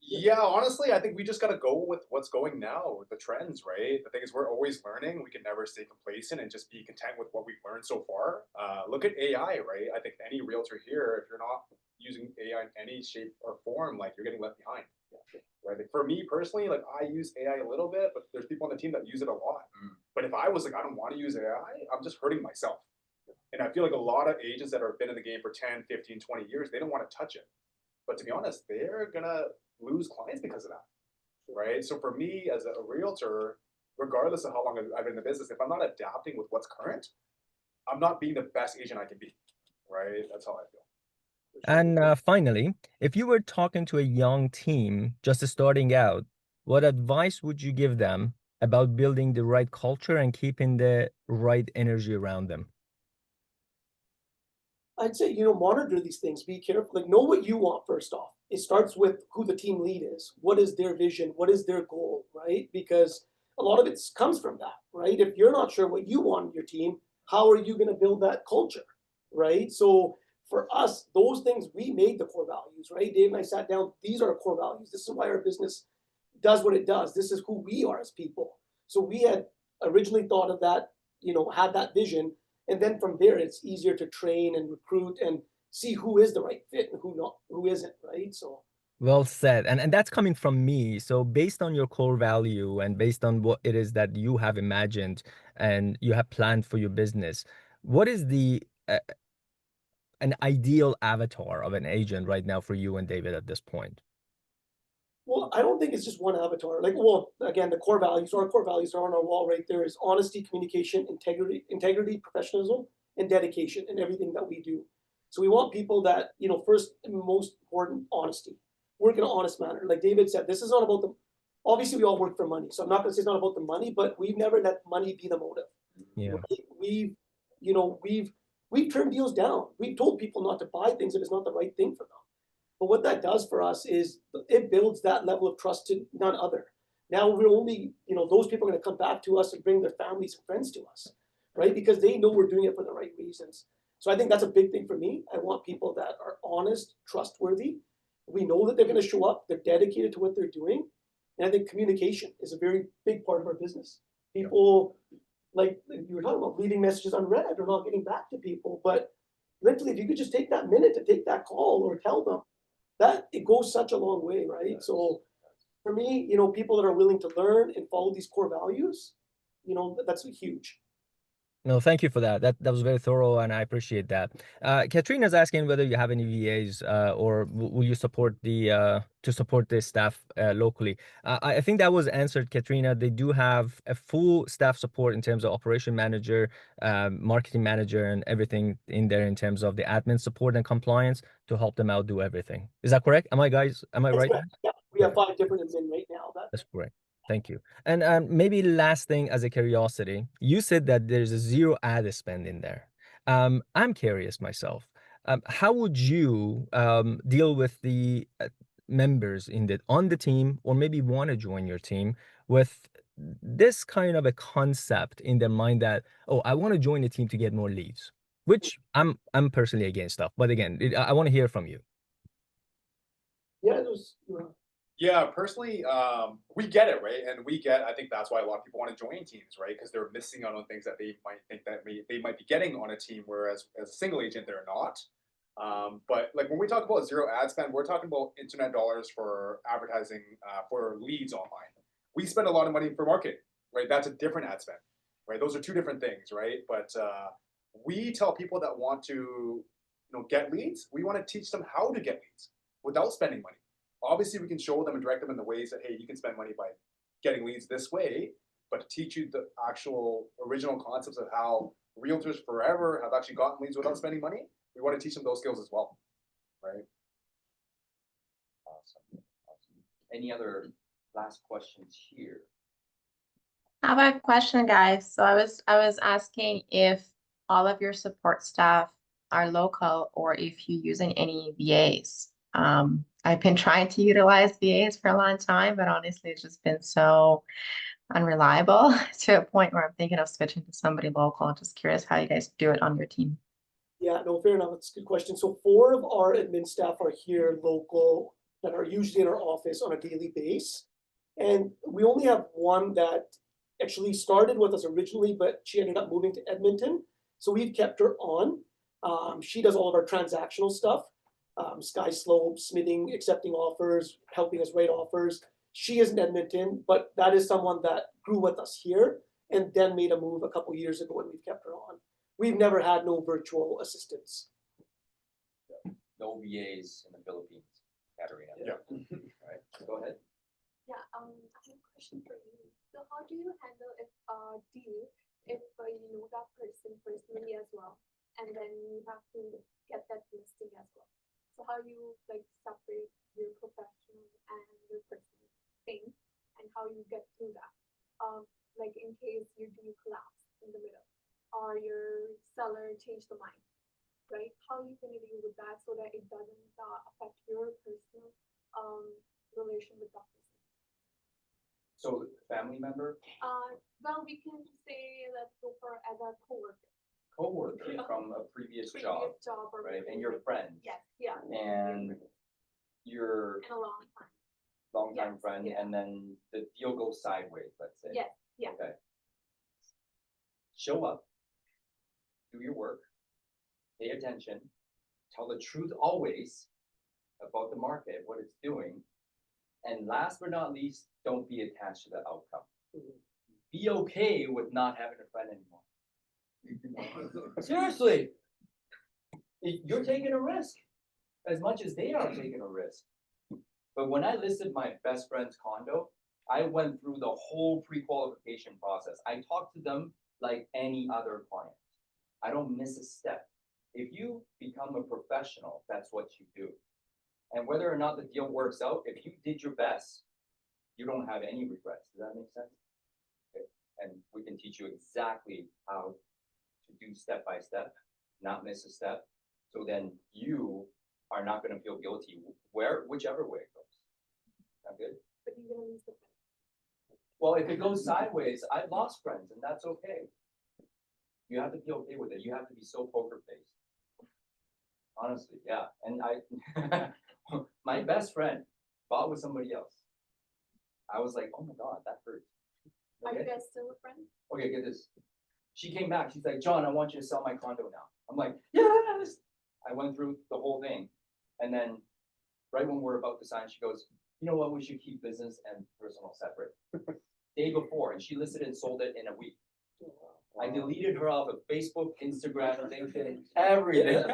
Yeah, honestly, I think we just gotta go with what's going now, with the trends, right? The thing is, we're always learning. We can never stay complacent and just be content with what we've learned so far. Look at AI, right? I think any realtor here, if you're not using AI in any shape or form, like you're getting left behind. Right? Like for me personally, like I use AI a little bit, but there's people on the team that use it a lot. But if I was like, I don't want to use AI, I'm just hurting myself. And I feel like a lot of agents that have been in the game for 10, 15, 20 years, they don't want to touch it. But to be honest, they're gonna lose clients because of that, right? So for me as a realtor, regardless of how long I've been in the business, if I'm not adapting with what's current, I'm not being the best agent I can be, right? That's how I feel.
And finally, if you were talking to a young team just starting out, what advice would you give them about building the right culture and keeping the right energy around them?
I'd say, monitor these things, be careful, like know what you want first off. It starts with who the team lead is. What is their vision? What is their goal, right? Because a lot of it comes from that, right? If you're not sure what you want in your team, how are you going to build that culture, right? So for us, those things, we made the core values, right? Dave and I sat down, these are our core values. This is why our business does what it does. This is who we are as people. So we had originally thought of that, had that vision. And then from there, it's easier to train and recruit and see who is the right fit and who isn't, right? So
Well said. And that's coming from me. So based on your core value and based on what it is that you have imagined and you have planned for your business, what is the an ideal avatar of an agent right now for you and David at this point?
well, I don't think it's just one avatar. Like, well, again, our core values are on our wall right there is honesty, communication, integrity, professionalism, and dedication in everything that we do. So we want people that, first and most important, honesty. Work in an honest manner. Like David said, this is not about the obviously we all work for money. So I'm not gonna say it's not about the money, but we've never let money be the motive.
Yeah.
Right? We've turned deals down. We've told people not to buy things if it's not the right thing for them. But what that does for us is it builds that level of trust to none other. Now we're only, those people are going to come back to us and bring their families and friends to us, right? Because they know we're doing it for the right reasons. So I think that's a big thing for me. I want people that are honest, trustworthy. We know that they're going to show up. They're dedicated to what they're doing. And I think communication is a very big part of our business. People, like you were talking about, leaving messages unread or not getting back to people. But literally, if you could just take that minute to take that call or tell them, that it goes such a long way, right? So for me, people that are willing to learn and follow these core values, that's huge.
No, thank you for that. That was very thorough, and I appreciate that. Katrina's asking whether you have any VAs, or will you support to support the staff locally. I think that was answered, Katrina. They do have a full staff support in terms of operation manager, marketing manager, and everything in there in terms of the admin support and compliance to help them out do everything. Is that correct? Am I
That's
right?
correct. Yeah, we have 5 different admin right now.
That's correct. Thank you. And maybe last thing as a curiosity, you said that there's a zero ad spend in there. I'm curious myself. How would you deal with the members on the team, or maybe want to join your team with this kind of a concept in their mind that, oh, I want to join the team to get more leads, which I'm personally against stuff. But again, I want to hear from you.
Yeah, it was.
Yeah, personally, we get it, right? And I think that's why a lot of people want to join teams, right? Because they're missing out on things that they might think that they might be getting on a team, whereas as a single agent, they're not. But like when we talk about zero ad spend, we're talking about internet dollars for advertising for leads online. We spend a lot of money for marketing, right? That's a different ad spend. right? Those are two different things, right? But we tell people that want to, get leads, we want to teach them how to get leads without spending money. Obviously, we can show them and direct them in the ways that, hey, you can spend money by getting leads this way, but to teach you the actual original concepts of how realtors forever have actually gotten leads without spending money, we want to teach them those skills as well, right?
Awesome. Any other last questions here?
I have a question, guys. So I was asking if all of your support staff are local or if you're using any VAs. I've been trying to utilize VAs for a long time, but honestly, it's just been so unreliable to a point where I'm thinking of switching to somebody local. Just curious how you guys do it on your team.
Yeah, no, fair enough. That's a good question. So 4 of our admin staff are here local that are usually in our office on a daily basis. And we only have one that actually started with us originally, but she ended up moving to Edmonton. So we've kept her on. She does all of our transactional stuff. Sky Slope, smithing, accepting offers, helping us write offers. She is in Edmonton, but that is someone that grew with us here and then made a move a couple years ago and we've kept her on. We've never had no virtual assistants.
No VAs in the Philippines, Katarina.
Yeah.
All right, go ahead.
Yeah, I have a question for you. So how do you handle if deal if you know that person personally as well, and then you have to get that listing as well? So how you like separate your professional and your personal thing, and how you get through that? Like in case your deal collapse in the middle, or your seller changed the mind, right? How you gonna deal with that so that it doesn't affect your personal relation with that person?
So family member,
Well, we can say let's go for as a coworker.
coworker
Yeah.
from a previous job,
Previous job or
right? And
whatever.
your friend.
Yes, yeah.
And your
In a long time.
longtime
Yes,
friend,
yeah.
and then the deal goes sideways, let's say.
Yes, yeah.
Okay. Show up, do your work, pay attention, tell the truth always about the market, what it's doing. And last but not least, don't be attached to the outcome. Be okay with not having a friend anymore. Seriously. You're taking a risk as much as they are taking a risk. But when I listed my best friend's condo, I went through the whole pre-qualification process. I talked to them like any other client. I don't miss a step. If you become a professional, that's what you do. And whether or not the deal works out, if you did your best, you don't have any regrets. Does that make sense? Okay. And we can teach you exactly how to do step by step, not miss a step. So then you are not gonna feel guilty whichever way it goes. Sound good?
But you're gonna lose the friend.
Well, if it goes sideways, I've lost friends and that's okay. You have to be okay with it. You have to be so poker faced. Honestly, yeah. And my best friend bought with somebody else. I was like, oh my God, that hurts.
Are you
Okay,
guys still a friend?
okay, get this. She came back, she's like, John, I want you to sell my condo now. I'm like, yes. I went through the whole thing. And then right when we're about to sign, she goes, you know what, we should keep business and personal separate. Day before, and she listed and sold it in a week. I deleted her off of Facebook, Instagram, LinkedIn, everything.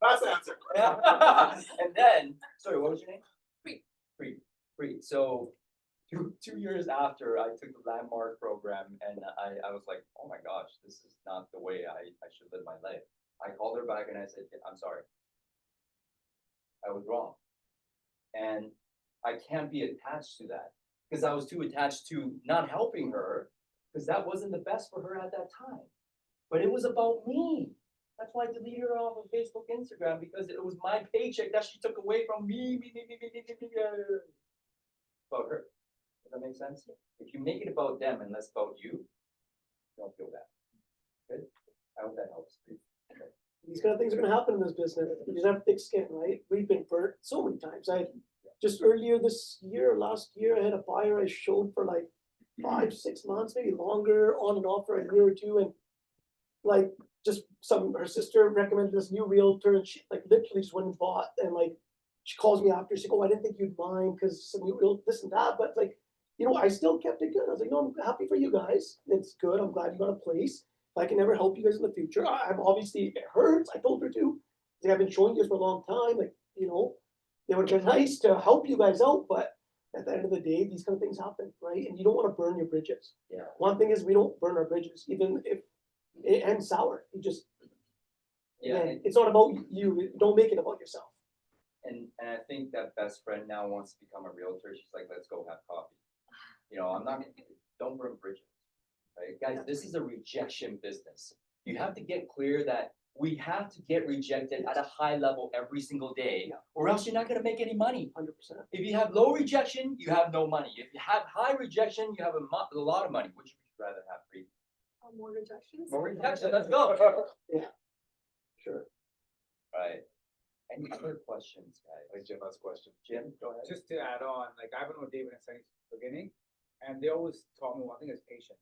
Last answer.
And then, sorry, what was your name?
Preet.
So 2 years after I took the Landmark program and I was like, oh my gosh, this is not the way I should live my life. I called her back and I said, I'm sorry. I was wrong. And I can't be attached to that because I was too attached to not helping her because that wasn't the best for her at that time. But it was about me. That's why I deleted her off of Facebook, Instagram, because it was my paycheck that she took away from me. About her. Does that make sense? If you make it about them and less about you, don't feel bad. Good? I hope that helps. Okay.
These kind of things are gonna happen in this business. You just have thick skin, right? We've been burnt so many times. Just earlier this year, last year, I had a buyer I showed for like 5-6 months, maybe longer, on and off for a year or two, and like just her sister recommended this new realtor, and she like literally just went and bought, and like she calls me after, she's like, oh, I didn't think you'd mind because some new real this and that, but like I still kept it good. I was like, no, I'm happy for you guys. It's good. I'm glad you got a place. If I can ever help you guys in the future, I'm obviously, it hurts. I told her to. Like, I've been showing you this for a long time. Like, it would have been nice to help you guys out, but at the end of the day, these kind of things happen, right? And you don't want to burn your bridges.
Yeah.
One thing is we don't burn our bridges, even if it ends sour. You just,
Yeah,
again, it's not about you. Don't make it about yourself.
and I think that best friend now wants to become a realtor. She's like, let's go have coffee. I'm not, don't burn bridges, right? Guys, this is a rejection business. You have to get clear that we have to get rejected at a high level every single day, or else you're not gonna make any money.
100%.
If you have low rejection, you have no money. If you have high rejection, you have a lot of money. Which would you rather have, Reed?
More rejections.
More rejection, let's go.
Sure.
Right. Any other questions, guys?
Like Jim has a question.
Jim, go ahead.
Just to add on, like I've been with David and Sunny since the beginning, and they always taught me one thing is patience.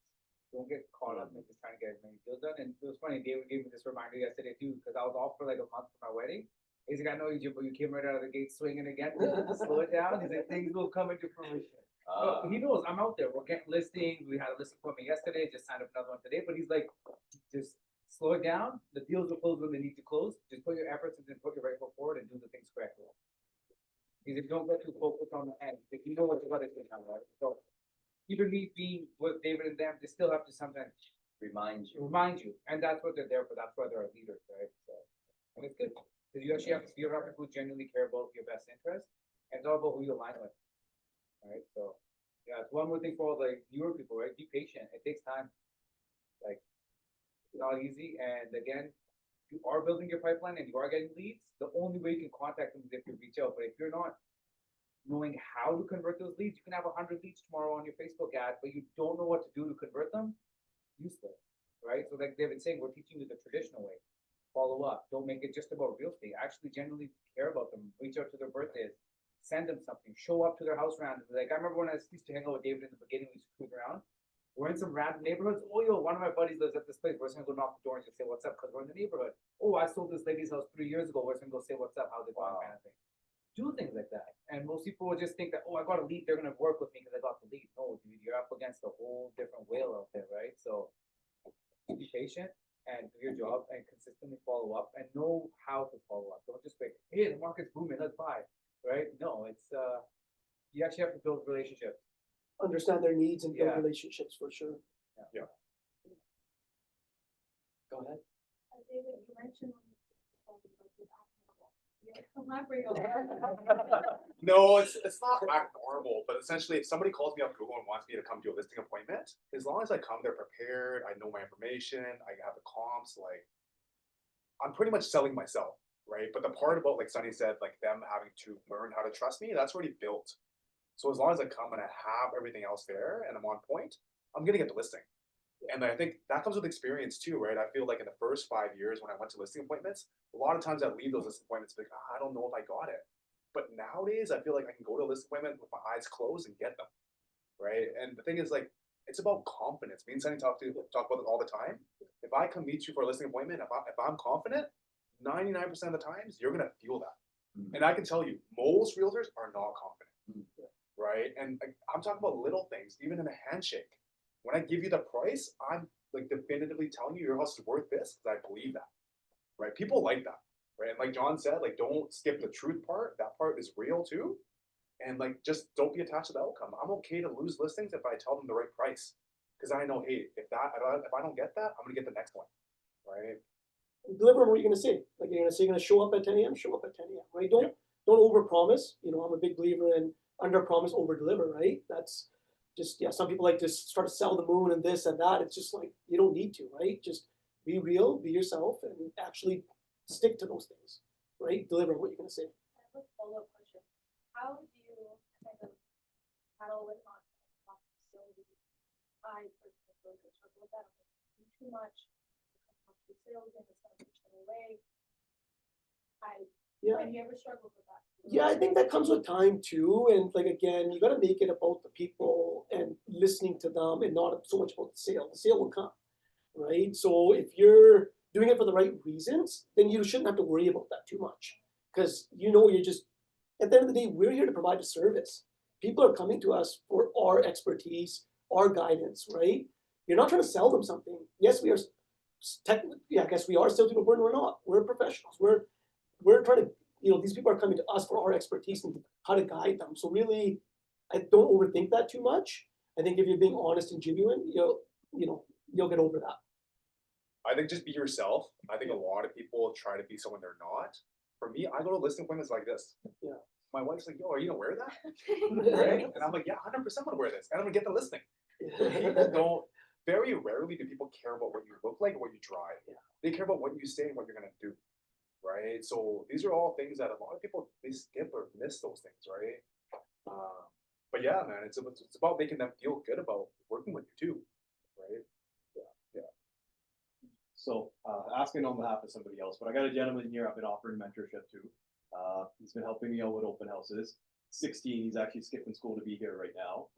Don't get caught up in just trying to get as many deals done. And it was funny, David gave me this reminder yesterday too, because I was off for like a month for my wedding. He's like, I know you, Jim, but you came right out of the gate swinging again. Slow it down. He's like, things will come into fruition. But he knows I'm out there. We're getting listings. We had a listing appointment yesterday. Just signed up another one today. But he's like, just slow it down. The deals will close when they need to close. Just put your efforts and then put your right foot forward and do the things correctly. He's like, don't get too focused on the end. Like, you know what you got to do now, right? So even me being with David and them, they still have to sometimes
Remind you.
and that's what they're there for. That's why they're our leaders, right? So, and it's good because you actually have people who genuinely care about your best interest, and it's all about who you align with, right? So, yeah, it's one more thing for all the newer people, right? Be patient. It takes time. Like, it's not easy. And again, you are building your pipeline and you are getting leads. The only way you can contact them is if you reach out. But if you're not knowing how to convert those leads, you can have 100 leads tomorrow on your Facebook ad, but you don't know what to do to convert them. Useless, right? So like they've been saying, we're teaching you the traditional way. Follow up. Don't make it just about real estate. Actually genuinely care about them. Reach out to their birthdays. Send them something. Show up to their house randomly. Like I remember when I used to hang out with David in the beginning, we used to cruise around. We're in some random neighborhoods. Oh, yo, one of my buddies lives at this place. We're just gonna go knock the door and just say what's up because we're in the neighborhood. Oh, I sold this lady's house 3 years ago. We're just gonna go say what's up, how's it going, kind of thing. Do things like that. And most people will just think that, oh, I got a lead, they're gonna work with me because I got the lead. No, dude, you're up against a whole different whale out there, right? So be patient and do your job and consistently follow up and know how to follow up. Don't just wait, hey, the market's booming, let's buy, right? No, it's you actually have to build relationships.
Understand their needs and build
Yeah.
relationships for sure.
Go ahead.
David, you mentioned elaborate on that.
No, it's not act normal, but essentially if somebody calls me up Google and wants me to come do a listing appointment, as long as I come there prepared, I know my information, I have the comps, like I'm pretty much selling myself, right? But the part about like Sunny said, like them having to learn how to trust me, that's already built. So as long as I come and I have everything else there and I'm on point, I'm gonna get the listing. And I think that comes with experience too, right? I feel like in the first 5 years when I went to listing appointments, a lot of times I leave those listing appointments like, I don't know if I got it. But nowadays I feel like I can go to a listing appointment with my eyes closed and get them, right? And the thing is like, it's about confidence. Me and Sunny talk about it all the time. If I come meet you for a listing appointment, if I'm confident, 99% of the times you're gonna feel that. And I can tell you, most realtors are not confident, right? And I'm talking about little things, even in a handshake. When I give you the price, I'm like definitively telling you your house is worth this because I believe that, right? People like that, right? And like John said, like don't skip the truth part. That part is real too. And like just don't be attached to the outcome. I'm okay to lose listings if I tell them the right price because I know, hey, if I don't get that, I'm gonna get the next one, right?
Deliver on what you're gonna say. Like you're gonna show up at 10 a.m., show up at 10 a.m., right? Don't overpromise. I'm a big believer in under promise, over deliver, right? That's just, some people like to start to sell the moon and this and that. It's just like, you don't need to, right? Just be real, be yourself, and actually stick to those things, right? Deliver what you're gonna say.
I have a follow-up question. How do you kind of battle with not facility? I personally feel like I struggle with that. I'm too much. Too salesy and it's gonna push them away. Have you ever struggled with that?
Yeah, I think that comes with time too. And like, again, you got to make it about the people and listening to them and not so much about the sale. The sale will come, right? So if you're doing it for the right reasons, then you shouldn't have to worry about that too much because you're just, at the end of the day, we're here to provide a service. People are coming to us for all our expertise, our guidance, right? You're not trying to sell them something. Yes, we are technically, yeah, I guess we are still doing, we're not. We're professionals. We're trying to, these people are coming to us for our expertise and how to guide them. So really, I don't overthink that too much. I think if you're being honest and genuine, you'll get over that.
I think just be yourself. I think a lot of people try to be someone they're not. For me, I go to listing appointments like this.
Yeah.
My wife's like, yo, are you gonna wear that? Right? And I'm like, yeah, 100% gonna wear this. And I'm gonna get the listing. People don't, very rarely do people care about what you look like and what you drive.
Yeah.
They care about what you say and what you're gonna do. Right? So these are all things that a lot of people, they skip or miss those things, right? But yeah, man, it's about making them feel good about working with you too, right?
So, asking on behalf of somebody else, but I got a gentleman here I've been offering mentorship to. He's been helping me out with open houses. 16, he's actually skipping school to be here right now.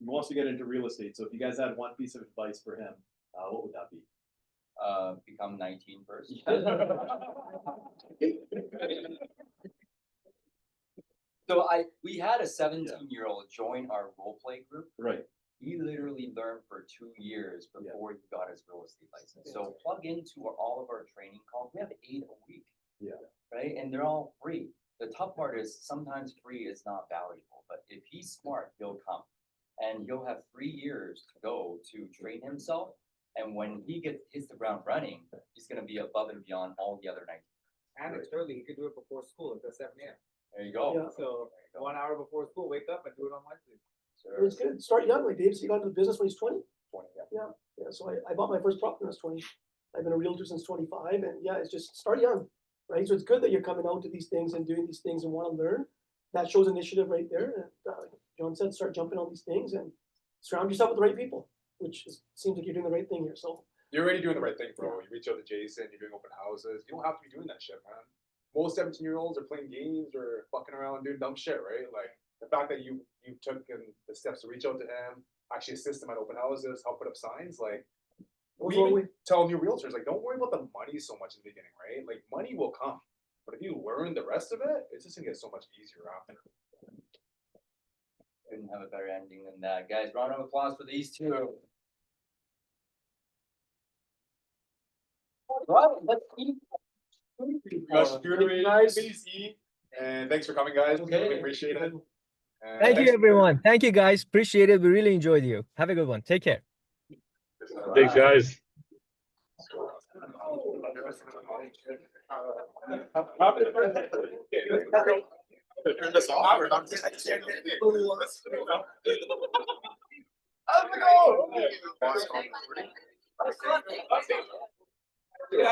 He wants to get into real estate. So if you guys had one piece of advice for him, what would that be?
Become 19 first. So we had a 17-year-old join our role play group.
Right.
He literally learned for 2 years before he got his real estate license. So plug into all of our training calls. We have 8 a week.
Yeah.
Right? And they're all free. The tough part is sometimes free is not valuable, but if he's smart, he'll come. And he'll have 3 years to go to train himself. And when he hits the ground running, he's gonna be above and beyond all the other 19.
And it's early, you could do it before school, it's at 7 AM.
There you go.
Yeah.
So 1 hour before school, wake up and do it on Wednesday.
It was good. Start young, like Dave. So you got into the business when he's 20.
20, yeah.
Yeah. So I bought my first property when I was 20. I've been a realtor since 25, and yeah, it's just start young, right? So it's good that you're coming out to these things and doing these things and want to learn. That shows initiative right there. And John said, start jumping on these things and surround yourself with the right people, which seems like you're doing the right thing here. So
You're already doing the right thing, bro. You reach out to Jason, you're doing open houses. You don't have to be doing that shit, man. Most 17-year-olds are playing games or fucking around doing dumb shit, right? Like the fact that you took the steps to reach out to him, actually assist him at open houses, help put up signs, like we even tell new realtors, like, don't worry about the money so much in the beginning, right? Like money will come. But if you learn the rest of it, it's just gonna get so much easier after.
Couldn't have a better ending than that. Guys, round of applause for these two. Well, let's eat.
Please eat. And thanks for coming, guys.
Okay.
Really appreciate it. And
Thank you,
thanks-
everyone. Thank you, guys. Appreciate it. We really enjoyed you. Have a good one. Take care.
Thanks, guys.
Turn this off or not? How's it going?